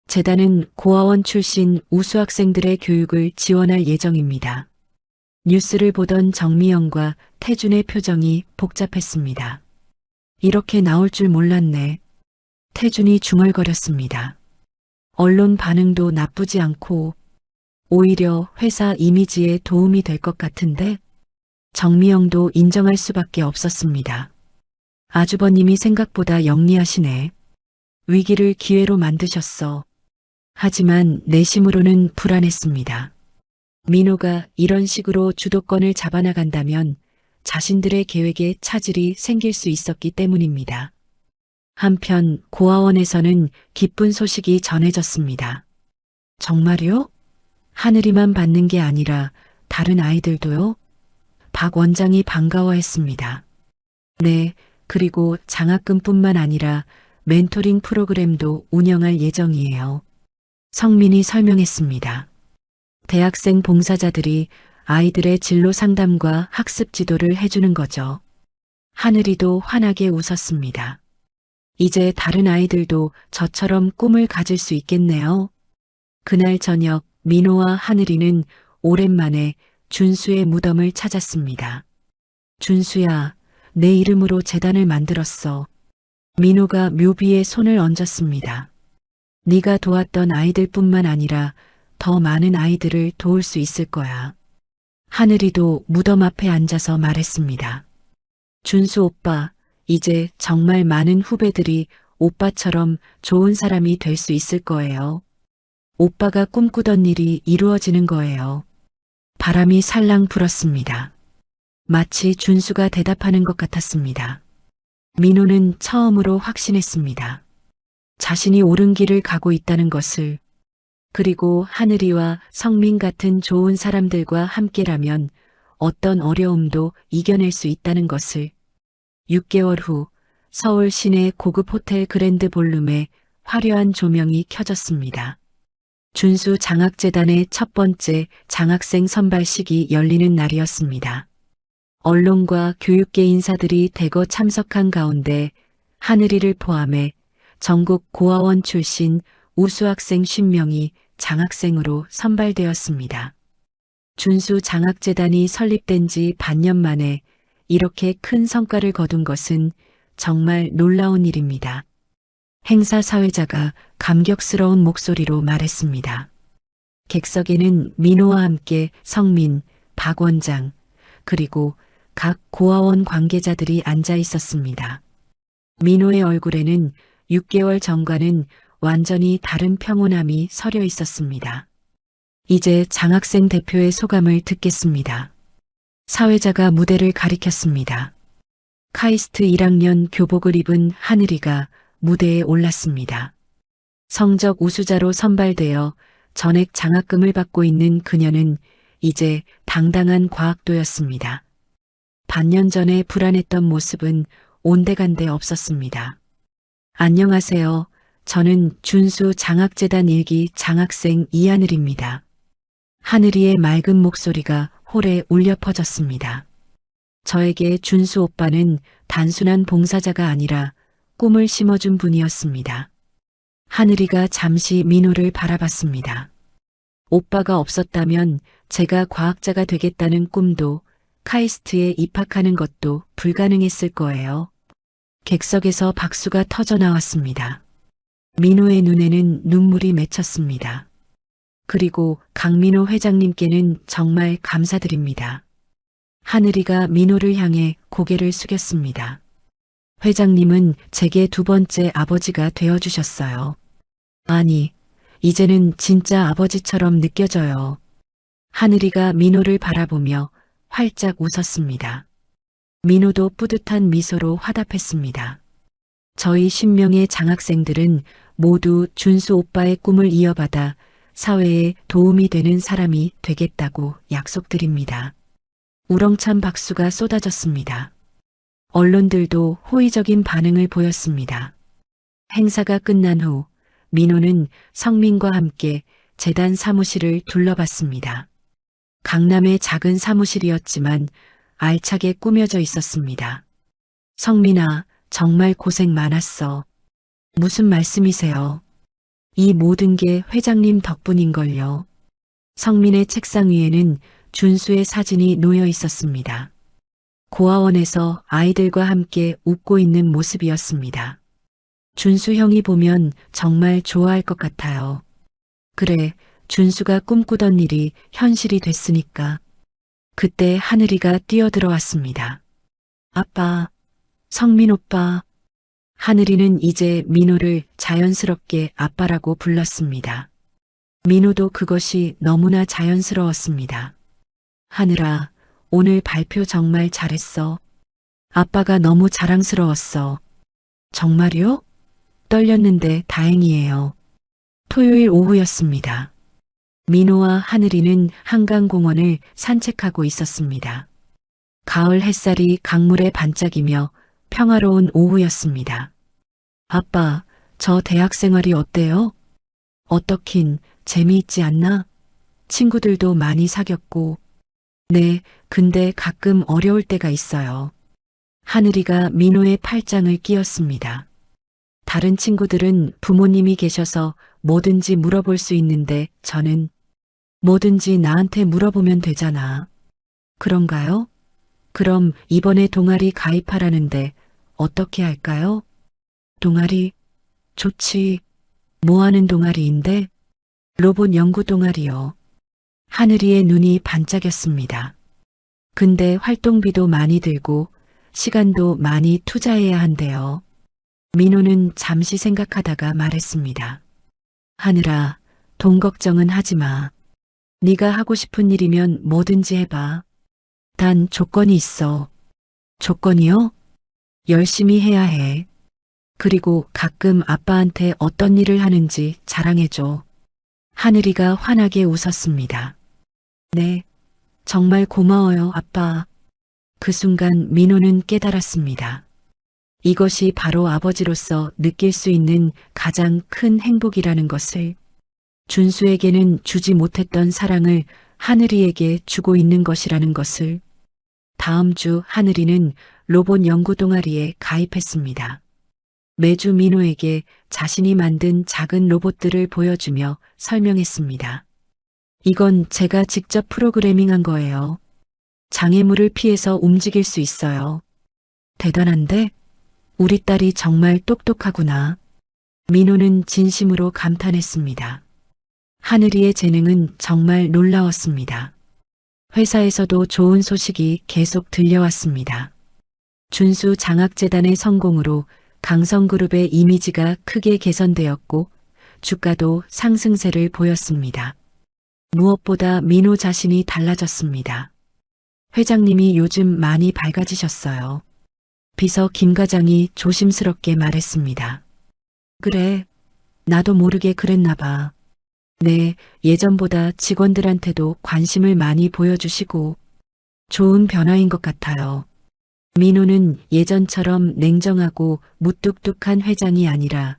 재단은 고아원 출신 우수 학생들의 교육을 지원할 예정입니다. 뉴스를 보던 정미영과 태준의 표정이 복잡했습니다. 이렇게 나올 줄 몰랐네. 태준이 중얼거렸습니다. 언론 반응도 나쁘지 않고 오히려 회사 이미지에 도움이 될 것 같은데 정미영도 인정할 수밖에 없었습니다. 아주버님이 생각보다 영리하시네. 위기를 기회로 만드셨어. 하지만 내심으로는 불안했습니다. 민호가 이런 식으로 주도권을 잡아나간다면 자신들의 계획에 차질이 생길 수 있었기 때문입니다. 한편 고아원에서는 기쁜 소식이 전해졌습니다. 정말요? 하늘이만 받는 게 아니라 다른 아이들도요? 박 원장이 반가워했습니다. 네, 그리고 장학금뿐만 아니라 멘토링 프로그램도 운영할 예정이에요. 성민이 설명했습니다. 대학생 봉사자들이 아이들의 진로 상담과 학습 지도를 해주는 거죠. 하늘이도 환하게 웃었습니다. 이제 다른 아이들도 저처럼 꿈을 가질 수 있겠네요. 그날 저녁 민호와 하늘이는 오랜만에 준수의 무덤을 찾았습니다. 준수야, 내 이름으로 재단을 만들었어. 민호가 묘비에 손을 얹었습니다. 네가 도왔던 아이들뿐만 아니라 더 많은 아이들을 도울 수 있을 거야. 하늘이도 무덤 앞에 앉아서 말했습니다. 준수 오빠, 이제 정말 많은 후배들이 오빠처럼 좋은 사람이 될 수 있을 거예요. 오빠가 꿈꾸던 일이 이루어지는 거예요. 바람이 살랑 불었습니다. 마치 준수가 대답하는 것 같았습니다. 민호는 처음으로 확신했습니다. 자신이 옳은 길을 가고 있다는 것을. 그리고 하늘이와 성민 같은 좋은 사람들과 함께라면 어떤 어려움도 이겨낼 수 있다는 것을. 6개월 후 서울 시내 고급 호텔 그랜드 볼룸에 화려한 조명이 켜졌습니다. 준수 장학재단의 첫 번째 장학생 선발식이 열리는 날이었습니다. 언론과 교육계 인사들이 대거 참석한 가운데 하늘이를 포함해 전국 고아원 출신 우수 학생 50명이 장학생으로 선발되었습니다. 준수 장학재단이 설립된 지 반년 만에 이렇게 큰 성과를 거둔 것은 정말 놀라운 일입니다. 행사 사회자가 감격스러운 목소리로 말했습니다. 객석에는 민호와 함께 성민, 박 원장, 그리고 각 고아원 관계자들이 앉아 있었습니다. 민호의 얼굴에는 6개월 전과는 완전히 다른 평온함이 서려 있었습니다. 이제 장학생 대표의 소감을 듣겠습니다. 사회자가 무대를 가리켰습니다. 카이스트 1학년 교복을 입은 하늘이가 무대에 올랐습니다. 성적 우수자로 선발되어 전액 장학금을 받고 있는 그녀는 이제 당당한 과학도였습니다. 반년 전에 불안했던 모습은 온데간데 없었습니다. 안녕하세요. 저는 준수 장학재단 1기 장학생 이하늘입니다. 하늘이의 맑은 목소리가 홀에 울려 퍼졌습니다. 저에게 준수 오빠는 단순한 봉사자가 아니라 꿈을 심어준 분이었습니다. 하늘이가 잠시 민호를 바라봤습니다. 오빠가 없었다면 제가 과학자가 되겠다는 꿈도 카이스트에 입학하는 것도 불가능했을 거예요. 객석에서 박수가 터져 나왔습니다. 민호의 눈에는 눈물이 맺혔습니다. 그리고 강민호 회장님께는 정말 감사드립니다. 하늘이가 민호를 향해 고개를 숙였습니다. 회장님은 제게 두 번째 아버지가 되어주셨어요. 아니, 이제는 진짜 아버지처럼 느껴져요. 하늘이가 민호를 바라보며 활짝 웃었습니다. 민호도 뿌듯한 미소로 화답했습니다. 저희 10명의 장학생들은 모두 준수 오빠의 꿈을 이어받아 사회에 도움이 되는 사람이 되겠다고 약속드립니다. 우렁찬 박수가 쏟아졌습니다. 언론들도 호의적인 반응을 보였습니다. 행사가 끝난 후 민호는 성민과 함께 재단 사무실을 둘러봤습니다. 강남의 작은 사무실이었지만 알차게 꾸며져 있었습니다. 성민아, 정말 고생 많았어. 무슨 말씀이세요? 이 모든 게 회장님 덕분인걸요. 성민의 책상 위에는 준수의 사진이 놓여 있었습니다. 고아원에서 아이들과 함께 웃고 있는 모습이었습니다. 준수 형이 보면 정말 좋아할 것 같아요. 그래, 준수가 꿈꾸던 일이 현실이 됐으니까. 그때 하늘이가 뛰어들어왔습니다. 아빠, 성민 오빠. 하늘이는 이제 민호를 자연스럽게 아빠라고 불렀습니다. 민호도 그것이 너무나 자연스러웠습니다. 하늘아, 오늘 발표 정말 잘했어. 아빠가 너무 자랑스러웠어. 정말요? 떨렸는데 다행이에요. 토요일 오후였습니다. 민호와 하늘이는 한강공원을 산책하고 있었습니다. 가을 햇살이 강물에 반짝이며 평화로운 오후였습니다. 아빠, 저 대학 생활이 어때요? 어떻긴 재미있지 않나? 친구들도 많이 사귀었고. 네, 근데 가끔 어려울 때가 있어요. 하늘이가 민호의 팔짱을 끼웠습니다. 다른 친구들은 부모님이 계셔서 뭐든지 물어볼 수 있는데 저는 뭐든지 나한테 물어보면 되잖아. 그런가요? 그럼 이번에 동아리 가입하라는데 어떻게 할까요? 동아리? 좋지. 뭐 하는 동아리인데? 로봇 연구 동아리요. 하늘이의 눈이 반짝였습니다. 근데 활동비도 많이 들고 시간도 많이 투자해야 한대요. 민호는 잠시 생각하다가 말했습니다. 하늘아, 돈 걱정은 하지 마. 네가 하고 싶은 일이면 뭐든지 해봐. 단 조건이 있어. 조건이요? 열심히 해야 해. 그리고 가끔 아빠한테 어떤 일을 하는지 자랑해줘. 하늘이가 환하게 웃었습니다. 네, 정말 고마워요, 아빠. 그 순간 민호는 깨달았습니다. 이것이 바로 아버지로서 느낄 수 있는 가장 큰 행복이라는 것을, 준수에게는 주지 못했던 사랑을 하늘이에게 주고 있는 것이라는 것을. 다음 주 하늘이는 로봇 연구 동아리에 가입했습니다. 매주 민호에게 자신이 만든 작은 로봇들을 보여주며 설명했습니다. 이건 제가 직접 프로그래밍한 거예요. 장애물을 피해서 움직일 수 있어요. 대단한데? 우리 딸이 정말 똑똑하구나. 민호는 진심으로 감탄했습니다. 하늘이의 재능은 정말 놀라웠습니다. 회사에서도 좋은 소식이 계속 들려왔습니다. 준수 장학재단의 성공으로 강성그룹의 이미지가 크게 개선되었고 주가도 상승세를 보였습니다. 무엇보다 민호 자신이 달라졌습니다. 회장님이 요즘 많이 밝아지셨어요. 비서 김 과장이 조심스럽게 말했습니다. 그래, 나도 모르게 그랬나 봐. 네, 예전보다 직원들한테도 관심을 많이 보여주시고 좋은 변화인 것 같아요. 민호는 예전처럼 냉정하고 무뚝뚝한 회장이 아니라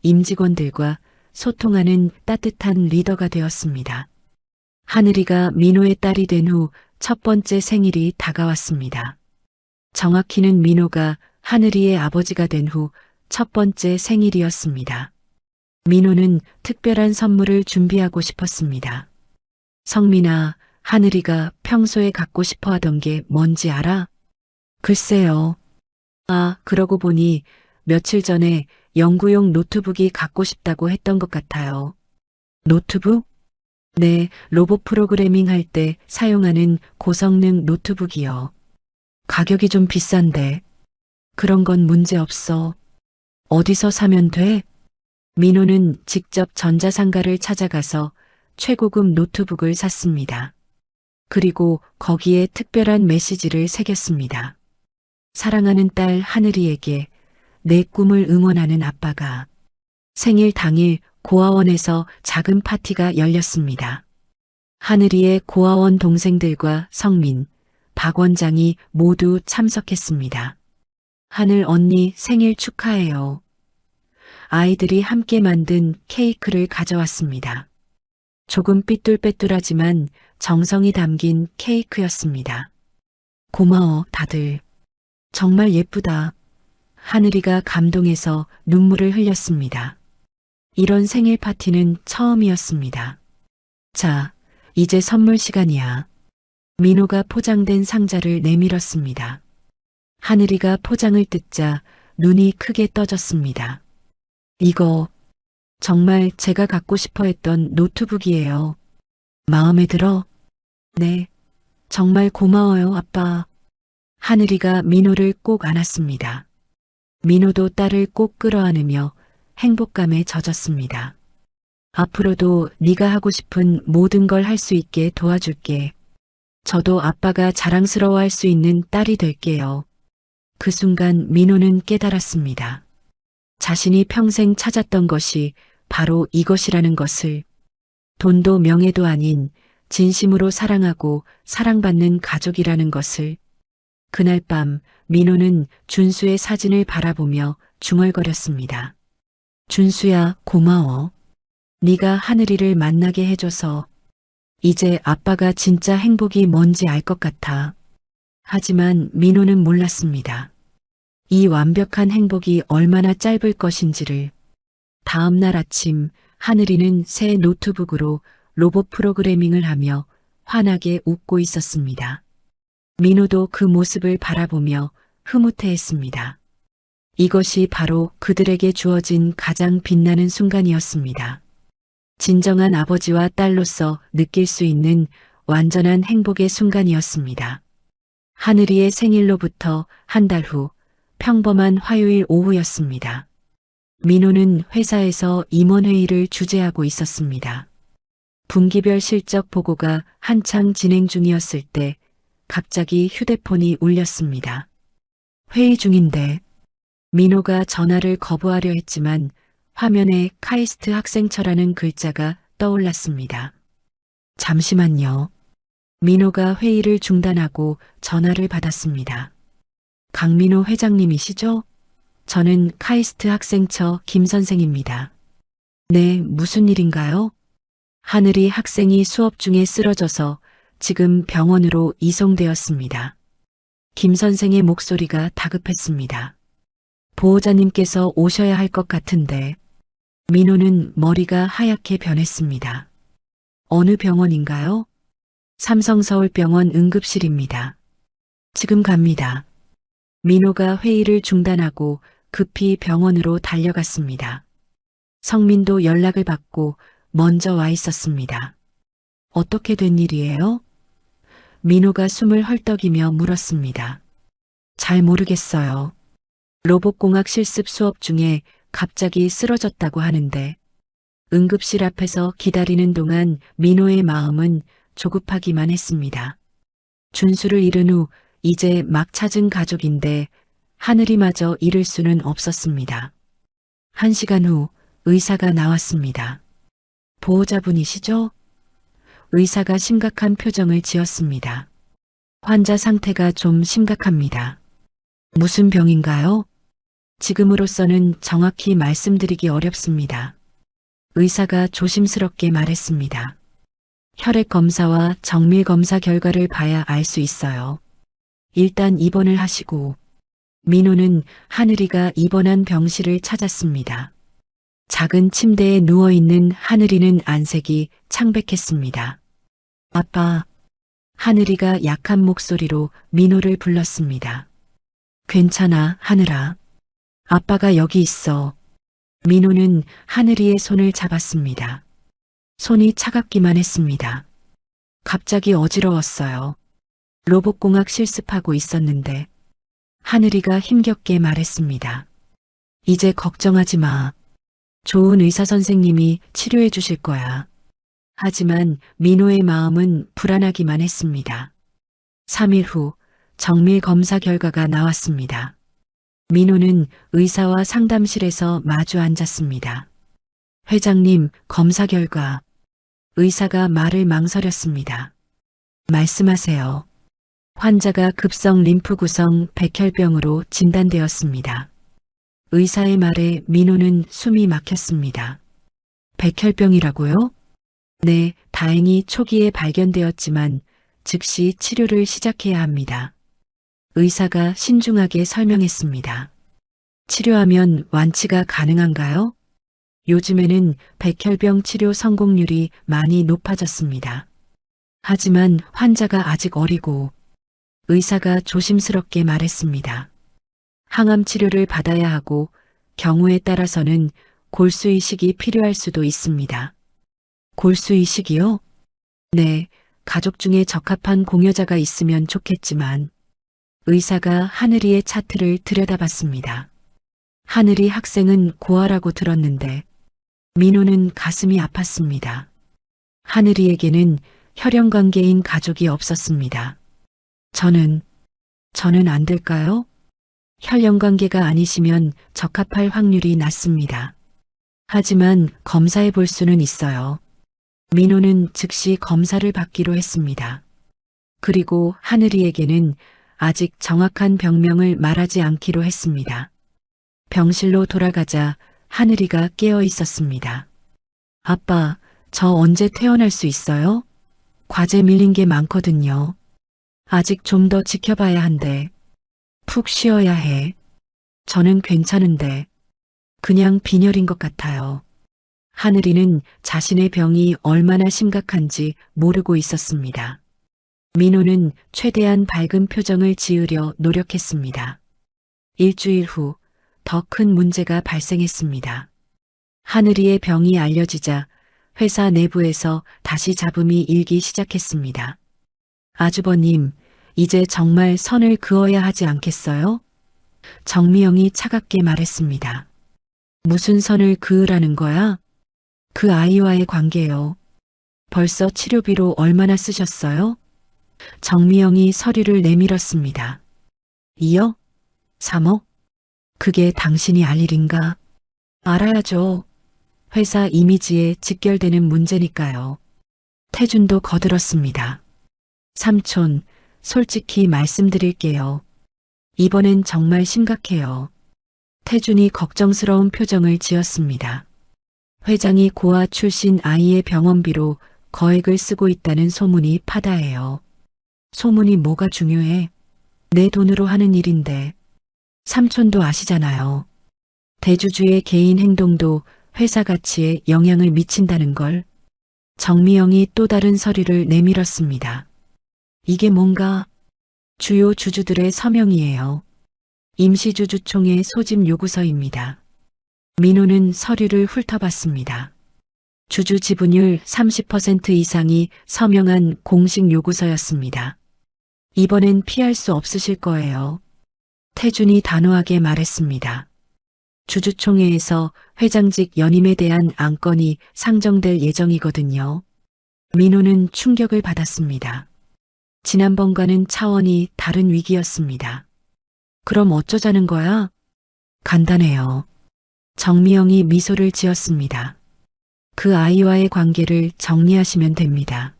임직원들과 소통하는 따뜻한 리더가 되었습니다. 하늘이가 민호의 딸이 된 후 첫 번째 생일이 다가왔습니다. 정확히는 민호가 하늘이의 아버지가 된 후 첫 번째 생일이었습니다. 민호는 특별한 선물을 준비하고 싶었습니다. 성민아, 하늘이가 평소에 갖고 싶어 하던 게 뭔지 알아? 글쎄요. 아, 그러고 보니 며칠 전에 연구용 노트북이 갖고 싶다고 했던 것 같아요. 노트북? 네, 로봇 프로그래밍 할 때 사용하는 고성능 노트북이요. 가격이 좀 비싼데. 그런 건 문제 없어. 어디서 사면 돼? 민호는 직접 전자상가를 찾아가서 최고급 노트북을 샀습니다. 그리고 거기에 특별한 메시지를 새겼습니다. 사랑하는 딸 하늘이에게 내 꿈을 응원하는 아빠가. 생일 당일 고아원에서 작은 파티가 열렸습니다. 하늘이의 고아원 동생들과 성민, 박 원장이 모두 참석했습니다. 하늘 언니 생일 축하해요. 아이들이 함께 만든 케이크를 가져왔습니다. 조금 삐뚤빼뚤하지만 정성이 담긴 케이크였습니다. 고마워, 다들. 정말 예쁘다. 하늘이가 감동해서 눈물을 흘렸습니다. 이런 생일 파티는 처음이었습니다. 자, 이제 선물 시간이야. 민호가 포장된 상자를 내밀었습니다. 하늘이가 포장을 뜯자 눈이 크게 떠졌습니다. 이거 정말 제가 갖고 싶어 했던 노트북이에요. 마음에 들어? 네, 정말 고마워요, 아빠. 하늘이가 민호를 꼭 안았습니다. 민호도 딸을 꼭 끌어안으며 행복감에 젖었습니다. 앞으로도 네가 하고 싶은 모든 걸 할 수 있게 도와줄게. 저도 아빠가 자랑스러워할 수 있는 딸이 될게요. 그 순간 민호는 깨달았습니다. 자신이 평생 찾았던 것이 바로 이것이라는 것을. 돈도 명예도 아닌 진심으로 사랑하고 사랑받는 가족이라는 것을. 그날 밤 민호는 준수의 사진을 바라보며 중얼거렸습니다. 준수야, 고마워. 네가 하늘이를 만나게 해줘서 이제 아빠가 진짜 행복이 뭔지 알 것 같아. 하지만 민호는 몰랐습니다. 이 완벽한 행복이 얼마나 짧을 것인지를. 다음 날 아침 하늘이는 새 노트북으로 로봇 프로그래밍을 하며 환하게 웃고 있었습니다. 민호도 그 모습을 바라보며 흐뭇해했습니다. 이것이 바로 그들에게 주어진 가장 빛나는 순간이었습니다. 진정한 아버지와 딸로서 느낄 수 있는 완전한 행복의 순간이었습니다. 하늘이의 생일로부터 한 달 후 평범한 화요일 오후였습니다. 민호는 회사에서 임원회의를 주재하고 있었습니다. 분기별 실적 보고가 한창 진행 중이었을 때 갑자기 휴대폰이 울렸습니다. 회의 중인데. 민호가 전화를 거부하려 했지만 화면에 카이스트 학생처라는 글자가 떠올랐습니다. 잠시만요. 민호가 회의를 중단하고 전화를 받았습니다. 강민호 회장님이시죠? 저는 카이스트 학생처 김 선생입니다. 네, 무슨 일인가요? 하늘이 학생이 수업 중에 쓰러져서 지금 병원으로 이송되었습니다. 김 선생의 목소리가 다급했습니다. 보호자님께서 오셔야 할 것 같은데. 민호는 머리가 하얗게 변했습니다. 어느 병원인가요? 삼성서울병원 응급실입니다. 지금 갑니다. 민호가 회의를 중단하고 급히 병원으로 달려갔습니다. 성민도 연락을 받고 먼저 와 있었습니다. 어떻게 된 일이에요? 민호가 숨을 헐떡이며 물었습니다. 잘 모르겠어요. 로봇공학 실습 수업 중에 갑자기 쓰러졌다고 하는데 응급실 앞에서 기다리는 동안 민호의 마음은 조급하기만 했습니다. 준수를 잃은 후 이제 막 찾은 가족인데 하늘이마저 잃을 수는 없었습니다. 1시간 후 의사가 나왔습니다. 보호자분이시죠? 의사가 심각한 표정을 지었습니다. 환자 상태가 좀 심각합니다. 무슨 병인가요? 지금으로서는 정확히 말씀드리기 어렵습니다. 의사가 조심스럽게 말했습니다. 혈액 검사와 정밀 검사 결과를 봐야 알 수 있어요. 일단 입원을 하시고. 민호는 하늘이가 입원한 병실을 찾았습니다. 작은 침대에 누워있는 하늘이는 안색이 창백했습니다. 아빠. 하늘이가 약한 목소리로 민호를 불렀습니다. 괜찮아, 하늘아. 아빠가 여기 있어. 민호는 하늘이의 손을 잡았습니다. 손이 차갑기만 했습니다. 갑자기 어지러웠어요. 로봇공학 실습하고 있었는데. 하늘이가 힘겹게 말했습니다. 이제 걱정하지 마. 좋은 의사 선생님이 치료해 주실 거야. 하지만 민호의 마음은 불안하기만 했습니다. 3일 후 정밀 검사 결과가 나왔습니다. 민호는 의사와 상담실에서 마주 앉았습니다. 회장님, 검사 결과. 의사가 말을 망설였습니다. 말씀하세요. 환자가 급성 림프 구성 백혈병으로 진단되었습니다. 의사의 말에 민호는 숨이 막혔습니다. 백혈병이라고요? 네, 다행히 초기에 발견되었지만 즉시 치료를 시작해야 합니다. 의사가 신중하게 설명했습니다. 치료하면 완치가 가능한가요? 요즘에는 백혈병 치료 성공률이 많이 높아졌습니다. 하지만 환자가 아직 어리고. 의사가 조심스럽게 말했습니다. 항암 치료를 받아야 하고 경우에 따라서는 골수 이식이 필요할 수도 있습니다. 골수 이식이요? 네, 가족 중에 적합한 공여자가 있으면 좋겠지만. 의사가 하늘이의 차트를 들여다봤습니다. 하늘이 학생은 고아라고 들었는데 민호는 가슴이 아팠습니다. 하늘이에게는 혈연관계인 가족이 없었습니다. 저는 안 될까요? 혈연관계가 아니시면 적합할 확률이 낮습니다. 하지만 검사해 볼 수는 있어요. 민호는 즉시 검사를 받기로 했습니다. 그리고 하늘이에게는 아직 정확한 병명을 말하지 않기로 했습니다. 병실로 돌아가자 하늘이가 깨어 있었습니다. 아빠, 저 언제 퇴원할 수 있어요? 과제 밀린 게 많거든요. 아직 좀 더 지켜봐야 한대. 푹 쉬어야 해. 저는 괜찮은데. 그냥 빈혈인 것 같아요. 하늘이는 자신의 병이 얼마나 심각한지 모르고 있었습니다. 민호는 최대한 밝은 표정을 지으려 노력했습니다. 일주일 후 더 큰 문제가 발생했습니다. 하늘이의 병이 알려지자 회사 내부에서 다시 잡음이 일기 시작했습니다. 아주버님, 이제 정말 선을 그어야 하지 않겠어요? 정미영이 차갑게 말했습니다. 무슨 선을 그으라는 거야? 그 아이와의 관계요. 벌써 치료비로 얼마나 쓰셨어요? 정미영이 서류를 내밀었습니다. 2억? 3억? 그게 당신이 알 일인가? 알아야죠. 회사 이미지에 직결되는 문제니까요. 태준도 거들었습니다. 삼촌, 솔직히 말씀드릴게요. 이번엔 정말 심각해요. 태준이 걱정스러운 표정을 지었습니다. 회장이 고아 출신 아이의 병원비로 거액을 쓰고 있다는 소문이 파다해요. 소문이 뭐가 중요해? 내 돈으로 하는 일인데. 삼촌도 아시잖아요. 대주주의 개인 행동도 회사 가치에 영향을 미친다는 걸. 정미영이 또 다른 서류를 내밀었습니다. 이게 뭔가 주요 주주들의 서명이에요. 임시주주총회 소집 요구서입니다. 민호는 서류를 훑어봤습니다. 주주 지분율 30% 이상이 서명한 공식 요구서였습니다. 이번엔 피할 수 없으실 거예요. 태준이 단호하게 말했습니다. 주주총회에서 회장직 연임에 대한 안건이 상정될 예정이거든요. 민호는 충격을 받았습니다. 지난번과는 차원이 다른 위기였습니다. 그럼 어쩌자는 거야? 간단해요. 정미영이 미소를 지었습니다. 그 아이와의 관계를 정리하시면 됩니다.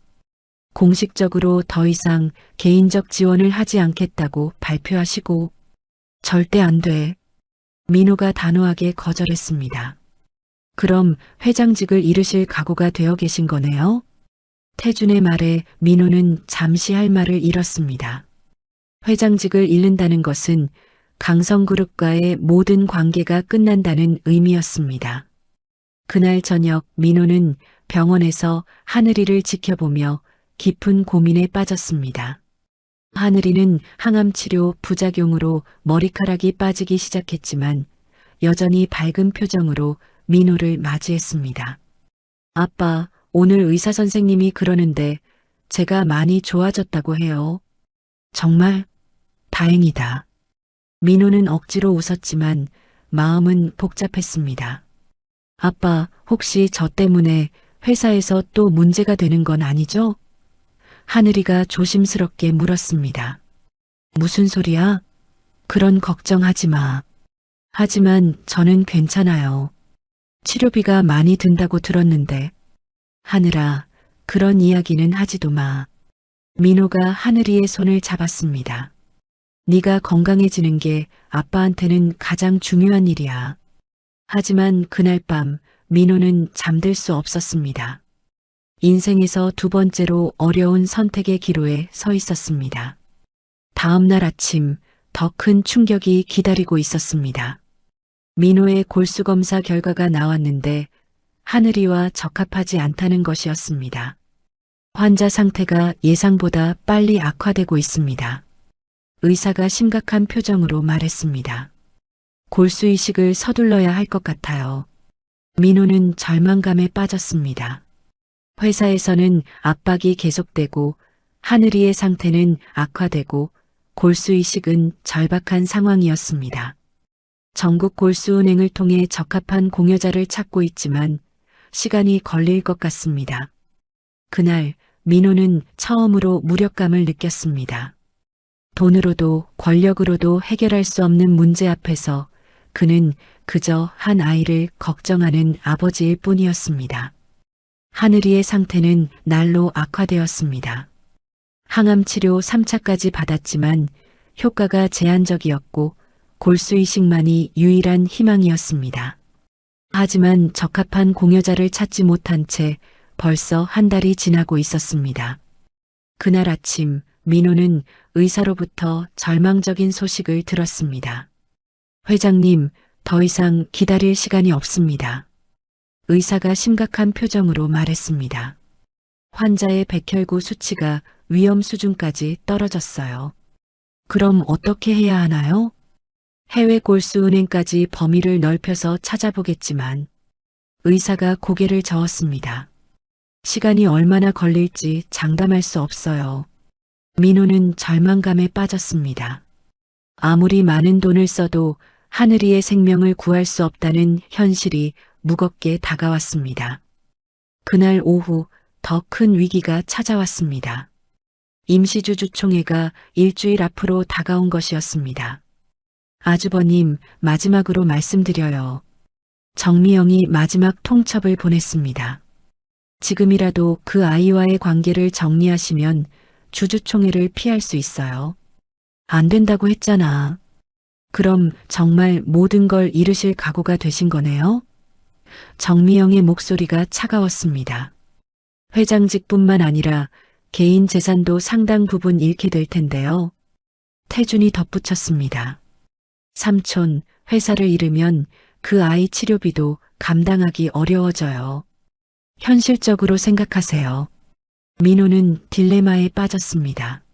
공식적으로 더 이상 개인적 지원을 하지 않겠다고 발표하시고. 절대 안 돼. 민호가 단호하게 거절했습니다. 그럼 회장직을 잃으실 각오가 되어 계신 거네요? 태준의 말에 민호는 잠시 할 말을 잃었습니다. 회장직을 잃는다는 것은 강성그룹과의 모든 관계가 끝난다는 의미였습니다. 그날 저녁 민호는 병원에서 하늘이를 지켜보며 깊은 고민에 빠졌습니다. 하늘이는 항암치료 부작용으로 머리카락이 빠지기 시작했지만 여전히 밝은 표정으로 민호를 맞이했습니다. 아빠, 오늘 의사 선생님이 그러는데 제가 많이 좋아졌다고 해요. 정말 다행이다. 민호는 억지로 웃었지만 마음은 복잡했습니다. 아빠, 혹시 저 때문에 회사에서 또 문제가 되는 건 아니죠? 하늘이가 조심스럽게 물었습니다. 무슨 소리야? 그런 걱정하지 마. 하지만 저는 괜찮아요. 치료비가 많이 든다고 들었는데. 하늘아, 그런 이야기는 하지도 마. 민호가 하늘이의 손을 잡았습니다. 네가 건강해지는 게 아빠한테는 가장 중요한 일이야. 하지만 그날 밤 민호는 잠들 수 없었습니다. 인생에서 두 번째로 어려운 선택의 기로에 서 있었습니다. 다음 날 아침 더 큰 충격이 기다리고 있었습니다. 민호의 골수검사 결과가 나왔는데 하늘이와 적합하지 않다는 것이었습니다. 환자 상태가 예상보다 빨리 악화되고 있습니다. 의사가 심각한 표정으로 말했습니다. 골수 이식을 서둘러야 할 것 같아요. 민호는 절망감에 빠졌습니다. 회사에서는 압박이 계속되고 하늘이의 상태는 악화되고 골수 이식은 절박한 상황이었습니다. 전국 골수은행을 통해 적합한 공여자를 찾고 있지만 시간이 걸릴 것 같습니다. 그날 민호는 처음으로 무력감을 느꼈습니다. 돈으로도 권력으로도 해결할 수 없는 문제 앞에서 그는 그저 한 아이를 걱정하는 아버지일 뿐이었습니다. 하늘이의 상태는 날로 악화되었습니다. 항암치료 3차까지 받았지만 효과가 제한적이었고 골수 이식만이 유일한 희망이었습니다. 하지만 적합한 공여자를 찾지 못한 채 벌써 한 달이 지나고 있었습니다. 그날 아침 민호는 의사로부터 절망적인 소식을 들었습니다. 회장님, 더 이상 기다릴 시간이 없습니다. 의사가 심각한 표정으로 말했습니다. 환자의 백혈구 수치가 위험 수준까지 떨어졌어요. 그럼 어떻게 해야 하나요? 해외 골수은행까지 범위를 넓혀서 찾아보겠지만 의사가 고개를 저었습니다. 시간이 얼마나 걸릴지 장담할 수 없어요. 민호는 절망감에 빠졌습니다. 아무리 많은 돈을 써도 하늘이의 생명을 구할 수 없다는 현실이 무겁게 다가왔습니다. 그날 오후 더 큰 위기가 찾아왔습니다. 임시주주총회가 일주일 앞으로 다가온 것이었습니다. 아주버님, 마지막으로 말씀드려요. 정미영이 마지막 통첩을 보냈습니다. 지금이라도 그 아이와의 관계를 정리하시면 주주총회를 피할 수 있어요. 안 된다고 했잖아. 그럼 정말 모든 걸 잃으실 각오가 되신 거네요? 정미영의 목소리가 차가웠습니다. 회장직뿐만 아니라 개인 재산도 상당 부분 잃게 될 텐데요. 태준이 덧붙였습니다. 삼촌, 회사를 잃으면 그 아이 치료비도 감당하기 어려워져요. 현실적으로 생각하세요. 민호는 딜레마에 빠졌습니다.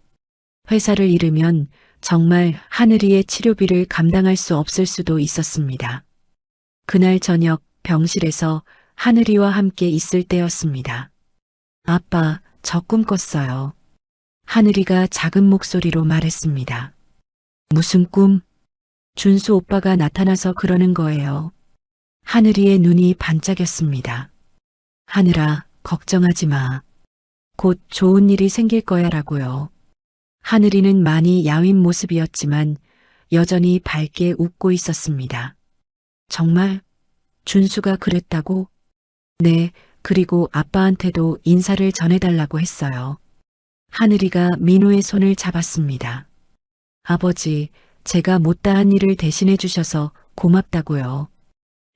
회사를 잃으면 정말 하늘이의 치료비를 감당할 수 없을 수도 있었습니다. 그날 저녁 병실에서 하늘이와 함께 있을 때였습니다. 아빠, 저 꿈 꿨어요. 하늘이가 작은 목소리로 말했습니다. 무슨 꿈? 준수 오빠가 나타나서 그러는 거예요. 하늘이의 눈이 반짝였습니다. 하늘아, 걱정하지 마. 곧 좋은 일이 생길 거야라고요. 하늘이는 많이 야윈 모습이었지만 여전히 밝게 웃고 있었습니다. 정말? 준수가 그랬다고? 네, 그리고 아빠한테도 인사를 전해달라고 했어요. 하늘이가 민호의 손을 잡았습니다. 아버지, 제가 못다한 일을 대신해 주셔서 고맙다고요.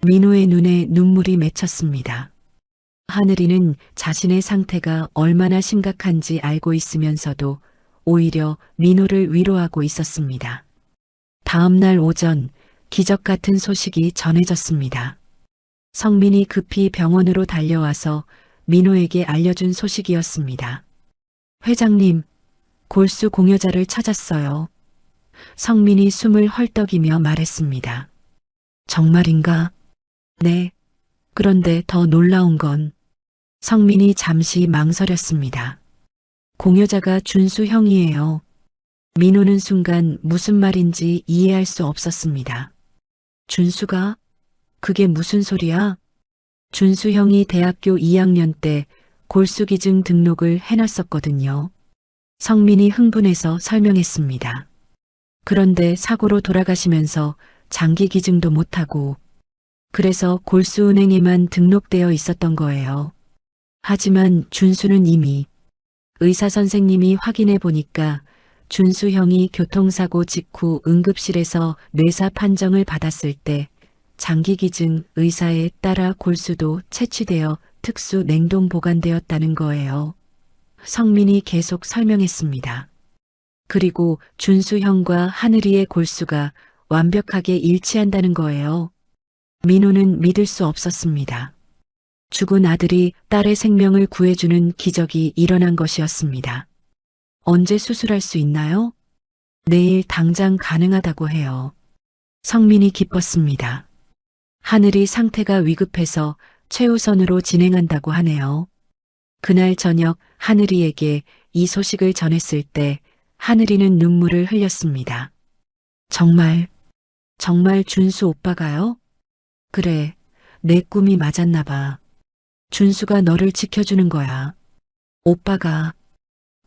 민호의 눈에 눈물이 맺혔습니다. 하늘이는 자신의 상태가 얼마나 심각한지 알고 있으면서도 오히려 민호를 위로하고 있었습니다. 다음 날 오전 기적 같은 소식이 전해졌습니다. 성민이 급히 병원으로 달려와서 민호에게 알려준 소식이었습니다. 회장님, 골수 공여자를 찾았어요. 성민이 숨을 헐떡이며 말했습니다. 정말인가? 네. 그런데 더 놀라운 건 성민이 잠시 망설였습니다. 공여자가 준수 형이에요. 민호는 순간 무슨 말인지 이해할 수 없었습니다. 준수가? 그게 무슨 소리야? 준수 형이 대학교 2학년 때 골수기증 등록을 해놨었거든요. 성민이 흥분해서 설명했습니다. 그런데 사고로 돌아가시면서 장기기증도 못하고 그래서 골수은행에만 등록되어 있었던 거예요. 하지만 준수는 이미 의사 선생님이 확인해 보니까 준수 형이 교통사고 직후 응급실에서 뇌사 판정을 받았을 때 장기기증 의사에 따라 골수도 채취되어 특수 냉동 보관되었다는 거예요. 성민이 계속 설명했습니다. 그리고 준수 형과 하늘이의 골수가 완벽하게 일치한다는 거예요. 민호는 믿을 수 없었습니다. 죽은 아들이 딸의 생명을 구해주는 기적이 일어난 것이었습니다. 언제 수술할 수 있나요? 내일 당장 가능하다고 해요. 성민이 기뻤습니다. 하늘이 상태가 위급해서 최우선으로 진행한다고 하네요. 그날 저녁 하늘이에게 이 소식을 전했을 때 하늘이는 눈물을 흘렸습니다. 정말 준수 오빠가요? 그래, 내 꿈이 맞았나 봐. 준수가 너를 지켜주는 거야.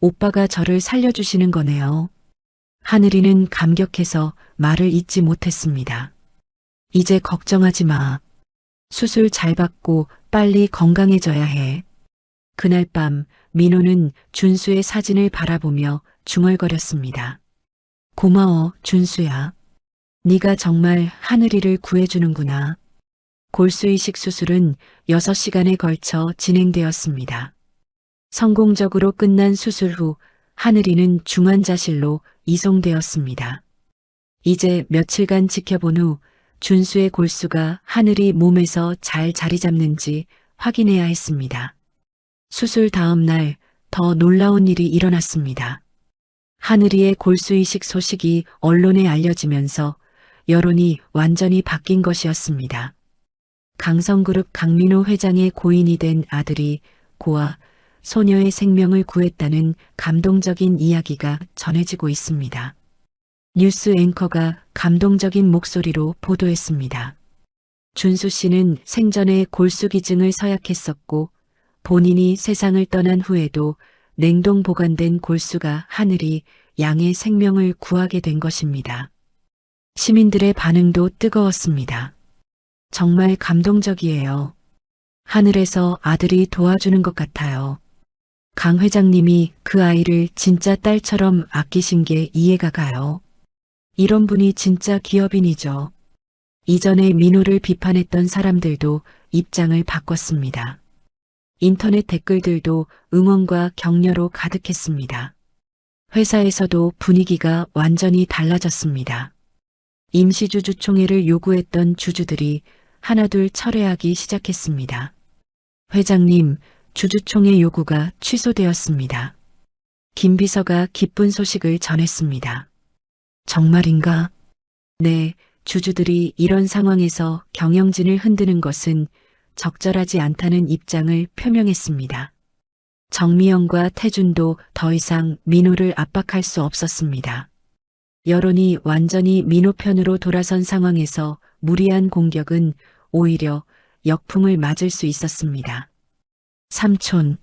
오빠가 저를 살려주시는 거네요. 하늘이는 감격해서 말을 잇지 못했습니다. 이제 걱정하지 마. 수술 잘 받고 빨리 건강해져야 해. 그날 밤 민호는 준수의 사진을 바라보며 중얼거렸습니다. 고마워, 준수야. 네가 정말 하늘이를 구해주는구나. 골수이식 수술은 6시간에 걸쳐 진행되었습니다. 성공적으로 끝난 수술 후 하늘이는 중환자실로 이송되었습니다. 이제 며칠간 지켜본 후 준수의 골수가 하늘이 몸에서 잘 자리 잡는지 확인해야 했습니다. 수술 다음 날 더 놀라운 일이 일어났습니다. 하늘이의 골수이식 소식이 언론에 알려지면서 여론이 완전히 바뀐 것이었습니다. 강성그룹 강민호 회장의 고인이 된 아들이 고아 소녀의 생명을 구했다는 감동적인 이야기가 전해지고 있습니다. 뉴스 앵커가 감동적인 목소리로 보도했습니다. 준수 씨는 생전에 골수기증을 서약했었고 본인이 세상을 떠난 후에도 냉동 보관된 골수가 하늘이 양의 생명을 구하게 된 것입니다. 시민들의 반응도 뜨거웠습니다. 정말 감동적이에요. 하늘에서 아들이 도와주는 것 같아요. 강 회장님이 그 아이를 진짜 딸처럼 아끼신 게 이해가 가요. 이런 분이 진짜 기업인이죠. 이전에 민호를 비판했던 사람들도 입장을 바꿨습니다. 인터넷 댓글들도 응원과 격려로 가득했습니다. 회사에서도 분위기가 완전히 달라졌습니다. 임시주주총회를 요구했던 주주들이 하나둘 철회하기 시작했습니다. 회장님, 주주총회 요구가 취소되었습니다. 김 비서가 기쁜 소식을 전했습니다. 정말인가? 네, 주주들이 이런 상황에서 경영진을 흔드는 것은 적절하지 않다는 입장을 표명했습니다. 정미영과 태준도 더 이상 민호를 압박할 수 없었습니다. 여론이 완전히 민호 편으로 돌아선 상황에서 무리한 공격은 오히려 역풍을 맞을 수 있었습니다. 삼촌,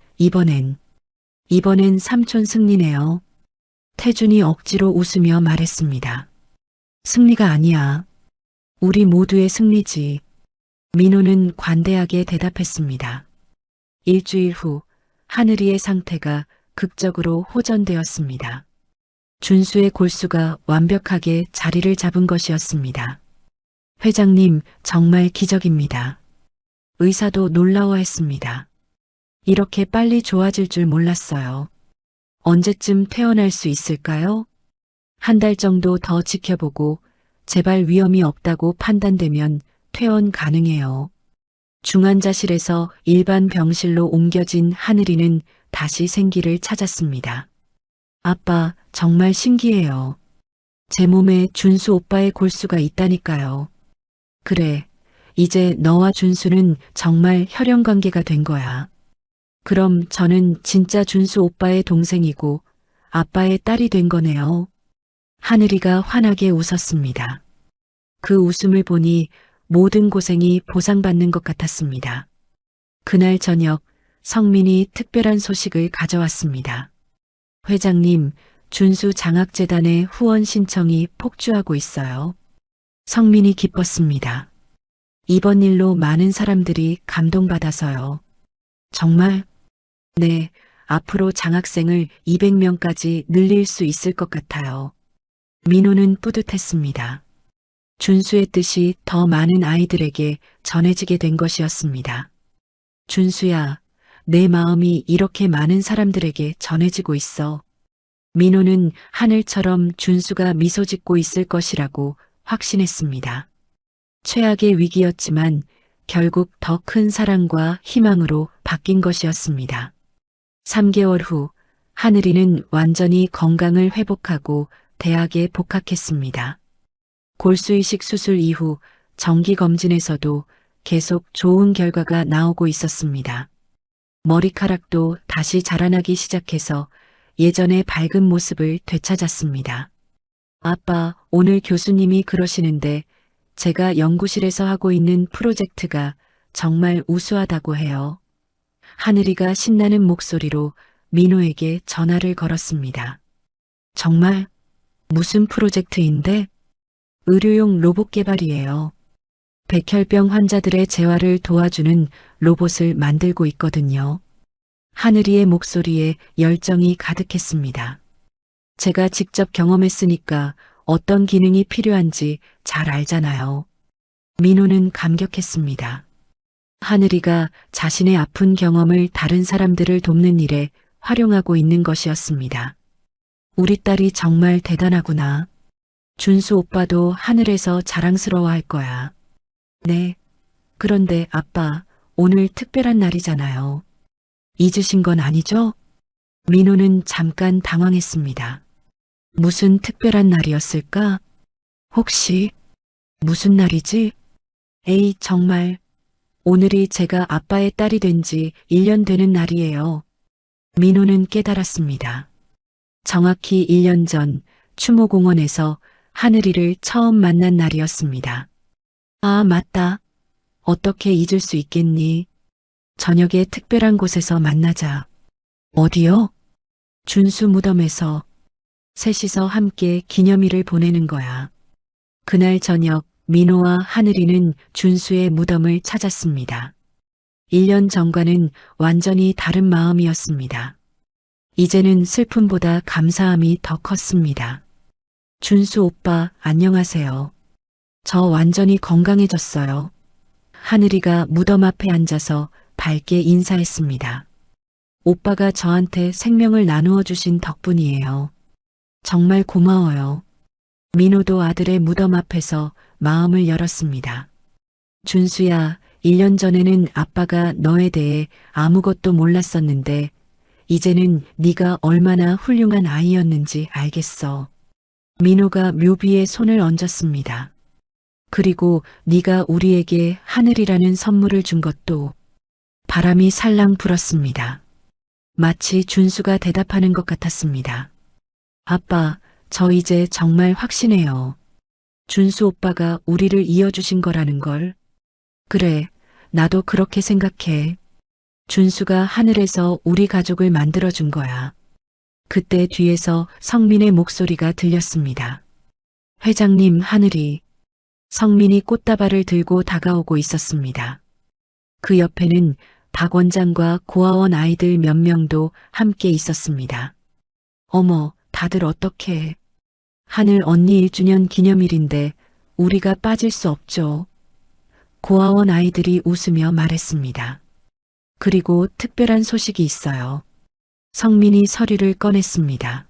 이번엔 삼촌 승리네요. 태준이 억지로 웃으며 말했습니다. 승리가 아니야. 우리 모두의 승리지. 민호는 관대하게 대답했습니다. 일주일 후 하늘이의 상태가 극적으로 호전되었습니다. 준수의 골수가 완벽하게 자리를 잡은 것이었습니다. 회장님, 정말 기적입니다. 의사도 놀라워했습니다. 이렇게 빨리 좋아질 줄 몰랐어요. 언제쯤 퇴원할 수 있을까요? 한 달 정도 더 지켜보고 재발 위험이 없다고 판단되면 퇴원 가능해요. 중환자실에서 일반 병실로 옮겨진 하늘이는 다시 생기를 찾았습니다. 아빠, 정말 신기해요. 제 몸에 준수 오빠의 골수가 있다니까요. 그래, 이제 너와 준수는 정말 혈연 관계가 된 거야. 그럼 저는 진짜 준수 오빠의 동생이고 아빠의 딸이 된 거네요. 하늘이가 환하게 웃었습니다. 그 웃음을 보니 모든 고생이 보상받는 것 같았습니다. 그날 저녁 성민이 특별한 소식을 가져왔습니다. 회장님, 준수 장학재단의 후원 신청이 폭주하고 있어요. 성민이 기뻤습니다. 이번 일로 많은 사람들이 감동받아서요. 정말? 네, 앞으로 장학생을 200명까지 늘릴 수 있을 것 같아요. 민호는 뿌듯했습니다. 준수의 뜻이 더 많은 아이들에게 전해지게 된 것이었습니다. 준수야, 내 마음이 이렇게 많은 사람들에게 전해지고 있어. 민호는 하늘처럼 준수가 미소 짓고 있을 것이라고 확신했습니다. 최악의 위기였지만 결국 더 큰 사랑과 희망으로 바뀐 것이었습니다. 3개월 후 하늘이는 완전히 건강을 회복하고 대학에 복학했습니다. 골수이식 수술 이후 정기검진에서도 계속 좋은 결과가 나오고 있었습니다. 머리카락도 다시 자라나기 시작해서 예전의 밝은 모습을 되찾았습니다. 아빠, 오늘 교수님이 그러시는데 제가 연구실에서 하고 있는 프로젝트가 정말 우수하다고 해요. 하늘이가 신나는 목소리로 민호에게 전화를 걸었습니다. 정말? 무슨 프로젝트인데? 의료용 로봇 개발이에요. 백혈병 환자들의 재활을 도와주는 로봇을 만들고 있거든요. 하늘이의 목소리에 열정이 가득했습니다. 제가 직접 경험했으니까 어떤 기능이 필요한지 잘 알잖아요. 민호는 감격했습니다. 하늘이가 자신의 아픈 경험을 다른 사람들을 돕는 일에 활용하고 있는 것이었습니다. 우리 딸이 정말 대단하구나. 준수 오빠도 하늘에서 자랑스러워할 거야. 네. 그런데 아빠, 오늘 특별한 날이잖아요. 잊으신 건 아니죠? 민호는 잠깐 당황했습니다. 무슨 특별한 날이었을까? 혹시 무슨 날이지? 에이, 정말. 오늘이 제가 아빠의 딸이 된 지 1년 되는 날이에요. 민호는 깨달았습니다. 정확히 1년 전 추모공원에서 하늘이를 처음 만난 날이었습니다. 아, 맞다. 어떻게 잊을 수 있겠니? 저녁에 특별한 곳에서 만나자. 어디요? 준수 무덤에서. 셋이서 함께 기념일을 보내는 거야. 그날 저녁 민호와 하늘이는 준수의 무덤을 찾았습니다. 1년 전과는 완전히 다른 마음이었습니다. 이제는 슬픔보다 감사함이 더 컸습니다. 준수 오빠, 안녕하세요. 저 완전히 건강해졌어요. 하늘이가 무덤 앞에 앉아서 밝게 인사했습니다. 오빠가 저한테 생명을 나누어 주신 덕분이에요. 정말 고마워요. 민호도 아들의 무덤 앞에서 마음을 열었습니다. 준수야, 1년 전에는 아빠가 너에 대해 아무것도 몰랐었는데 이제는 네가 얼마나 훌륭한 아이였는지 알겠어. 민호가 묘비에 손을 얹었습니다. 그리고 네가 우리에게 하늘이라는 선물을 준 것도. 바람이 살랑 불었습니다. 마치 준수가 대답하는 것 같았습니다. 아빠, 저 이제 정말 확신해요. 준수 오빠가 우리를 이어주신 거라는 걸. 그래, 나도 그렇게 생각해. 준수가 하늘에서 우리 가족을 만들어준 거야. 그때 뒤에서 성민의 목소리가 들렸습니다. 회장님, 하늘이. 성민이 꽃다발을 들고 다가오고 있었습니다. 그 옆에는 박 원장과 고아원 아이들 몇 명도 함께 있었습니다. 어머, 다들 어떡해. 하늘 언니 1주년 기념일인데 우리가 빠질 수 없죠. 고아원 아이들이 웃으며 말했습니다. 그리고 특별한 소식이 있어요. 성민이 서류를 꺼냈습니다.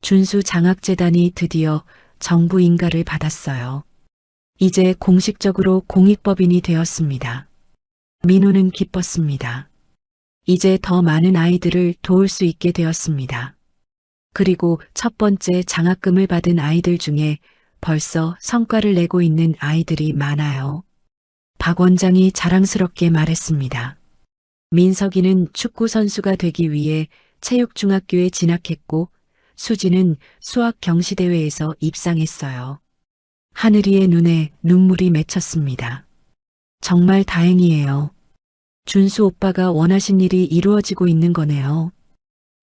준수 장학재단이 드디어 정부 인가를 받았어요. 이제 공식적으로 공익법인이 되었습니다. 민호는 기뻤습니다. 이제 더 많은 아이들을 도울 수 있게 되었습니다. 그리고 첫 번째 장학금을 받은 아이들 중에 벌써 성과를 내고 있는 아이들이 많아요. 박 원장이 자랑스럽게 말했습니다. 민석이는 축구 선수가 되기 위해 체육중학교에 진학했고 수지는 수학 경시대회에서 입상했어요. 하늘이의 눈에 눈물이 맺혔습니다. 정말 다행이에요. 준수 오빠가 원하신 일이 이루어지고 있는 거네요.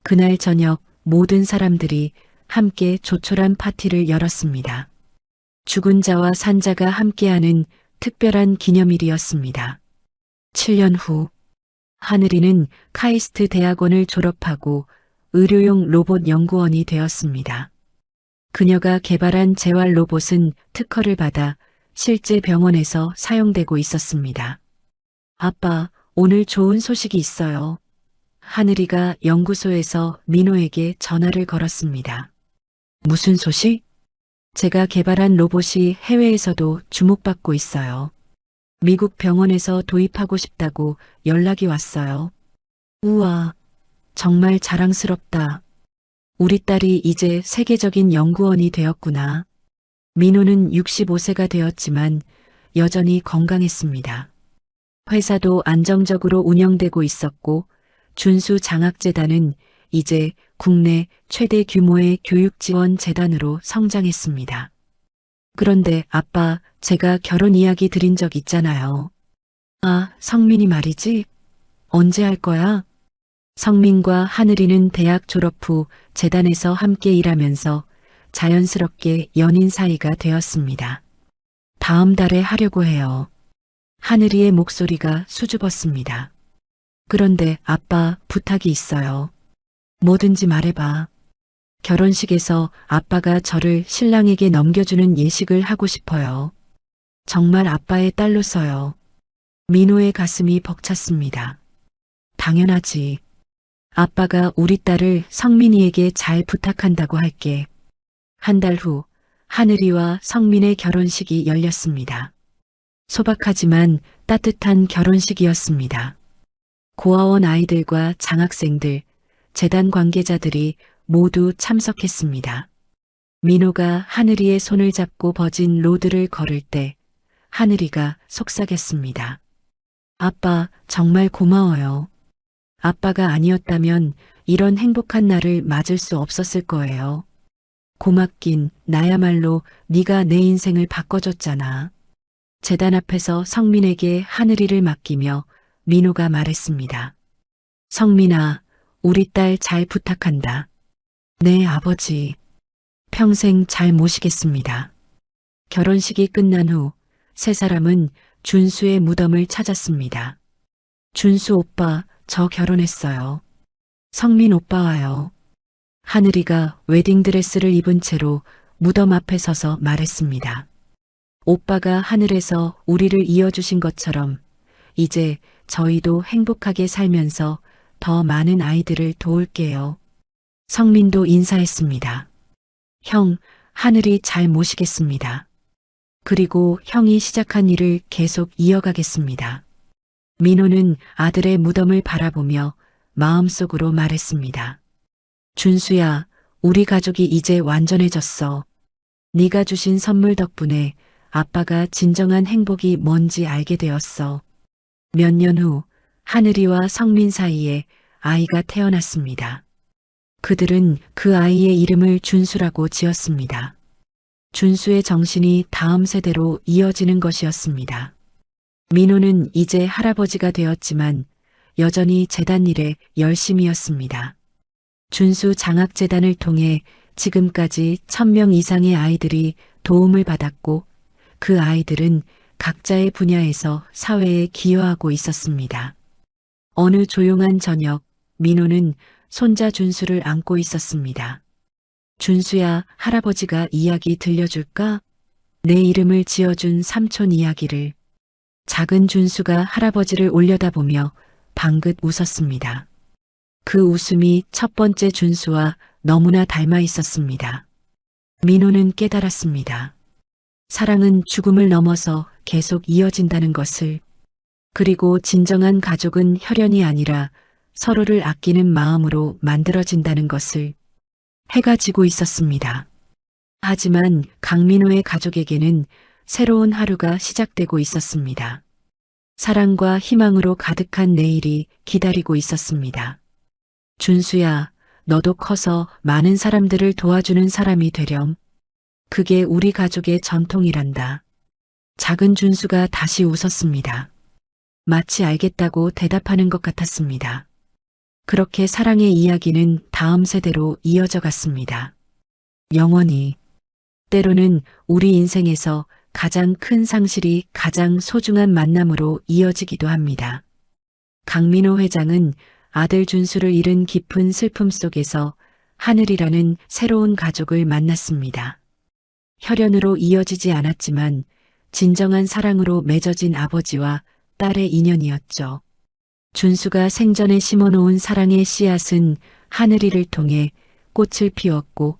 그날 저녁 모든 사람들이 함께 조촐한 파티를 열었습니다. 죽은 자와 산 자가 함께하는 특별한 기념일이었습니다. 7년 후 하늘이는 카이스트 대학원을 졸업하고 의료용 로봇 연구원이 되었습니다. 그녀가 개발한 재활 로봇은 특허를 받아 실제 병원에서 사용되고 있었습니다. 아빠, 오늘 좋은 소식이 있어요. 하늘이가 연구소에서 민호에게 전화를 걸었습니다. 무슨 소식? 제가 개발한 로봇이 해외에서도 주목받고 있어요. 미국 병원에서 도입하고 싶다고 연락이 왔어요. 우와, 정말 자랑스럽다. 우리 딸이 이제 세계적인 연구원이 되었구나. 민호는 65세가 되었지만 여전히 건강했습니다. 회사도 안정적으로 운영되고 있었고 준수 장학재단은 이제 국내 최대 규모의 교육지원재단으로 성장했습니다. 그런데 아빠, 제가 결혼 이야기 드린 적 있잖아요. 아, 성민이 말이지? 언제 할 거야? 성민과 하늘이는 대학 졸업 후 재단에서 함께 일하면서 자연스럽게 연인 사이가 되었습니다. 다음 달에 하려고 해요. 하늘이의 목소리가 수줍었습니다. 그런데 아빠, 부탁이 있어요. 뭐든지 말해봐. 결혼식에서 아빠가 저를 신랑에게 넘겨주는 예식을 하고 싶어요. 정말 아빠의 딸로서요. 민호의 가슴이 벅찼습니다. 당연하지. 아빠가 우리 딸을 성민이에게 잘 부탁한다고 할게. 한 달 후 하늘이와 성민의 결혼식이 열렸습니다. 소박하지만 따뜻한 결혼식이었습니다. 고아원 아이들과 장학생들, 재단 관계자들이 모두 참석했습니다. 민호가 하늘이의 손을 잡고 버진 로드를 걸을 때 하늘이가 속삭였습니다. 아빠, 정말 고마워요. 아빠가 아니었다면 이런 행복한 날을 맞을 수 없었을 거예요. 고맙긴, 나야말로 네가 내 인생을 바꿔줬잖아. 재단 앞에서 성민에게 하늘이를 맡기며 민호가 말했습니다. 성민아, 우리 딸 잘 부탁한다. 네, 아버지. 평생 잘 모시겠습니다. 결혼식이 끝난 후 세 사람은 준수의 무덤을 찾았습니다. 준수 오빠, 저 결혼했어요. 성민 오빠와요. 하늘이가 웨딩드레스를 입은 채로 무덤 앞에 서서 말했습니다. 오빠가 하늘에서 우리를 이어주신 것처럼 이제 저희도 행복하게 살면서 더 많은 아이들을 도울게요. 성민도 인사했습니다. 형, 하늘이 잘 모시겠습니다. 그리고 형이 시작한 일을 계속 이어가겠습니다. 민호는 아들의 무덤을 바라보며 마음속으로 말했습니다. 준수야, 우리 가족이 이제 완전해졌어. 네가 주신 선물 덕분에 아빠가 진정한 행복이 뭔지 알게 되었어. 몇 년 후 하늘이와 성민 사이에 아이가 태어났습니다. 그들은 그 아이의 이름을 준수라고 지었습니다. 준수의 정신이 다음 세대로 이어지는 것이었습니다. 민호는 이제 할아버지가 되었지만 여전히 재단 일에 열심이었습니다. 준수 장학재단을 통해 지금까지 1000명 이상의 아이들이 도움을 받았고 그 아이들은 각자의 분야에서 사회에 기여하고 있었습니다. 어느 조용한 저녁, 민호는 손자 준수를 안고 있었습니다. 준수야, 할아버지가 이야기 들려줄까? 내 이름을 지어준 삼촌 이야기를. 작은 준수가 할아버지를 올려다보며 방긋 웃었습니다. 그 웃음이 첫 번째 준수와 너무나 닮아 있었습니다. 민호는 깨달았습니다. 사랑은 죽음을 넘어서 계속 이어진다는 것을, 그리고 진정한 가족은 혈연이 아니라 서로를 아끼는 마음으로 만들어진다는 것을. 해가 지고 있었습니다. 하지만 강민호의 가족에게는 새로운 하루가 시작되고 있었습니다. 사랑과 희망으로 가득한 내일이 기다리고 있었습니다. 준수야, 너도 커서 많은 사람들을 도와주는 사람이 되렴. 그게 우리 가족의 전통이란다. 작은 준수가 다시 웃었습니다. 마치 알겠다고 대답하는 것 같았습니다. 그렇게 사랑의 이야기는 다음 세대로 이어져 갔습니다. 영원히. 때로는 우리 인생에서 가장 큰 상실이 가장 소중한 만남으로 이어지기도 합니다. 강민호 회장은 아들 준수를 잃은 깊은 슬픔 속에서 하늘이라는 새로운 가족을 만났습니다. 혈연으로 이어지지 않았지만 진정한 사랑으로 맺어진 아버지와 딸의 인연이었죠. 준수가 생전에 심어놓은 사랑의 씨앗은 하늘이를 통해 꽃을 피웠고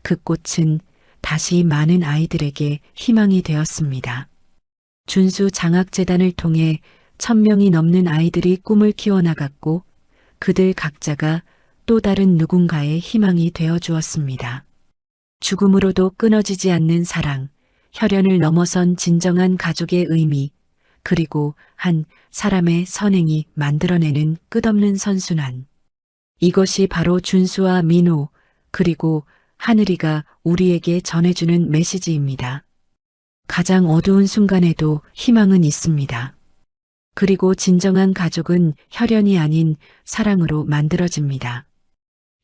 그 꽃은 다시 많은 아이들에게 희망이 되었습니다. 준수 장학재단을 통해 1000명이 넘는 아이들이 꿈을 키워나갔고 그들 각자가 또 다른 누군가의 희망이 되어 주었습니다. 죽음으로도 끊어지지 않는 사랑, 혈연을 넘어선 진정한 가족의 의미, 그리고 한 사람의 선행이 만들어내는 끝없는 선순환. 이것이 바로 준수와 민호, 그리고 하늘이가 우리에게 전해주는 메시지입니다. 가장 어두운 순간에도 희망은 있습니다. 그리고 진정한 가족은 혈연이 아닌 사랑으로 만들어집니다.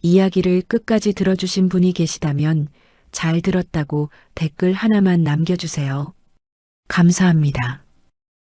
이야기를 끝까지 들어주신 분이 계시다면 잘 들었다고 댓글 하나만 남겨주세요. 감사합니다.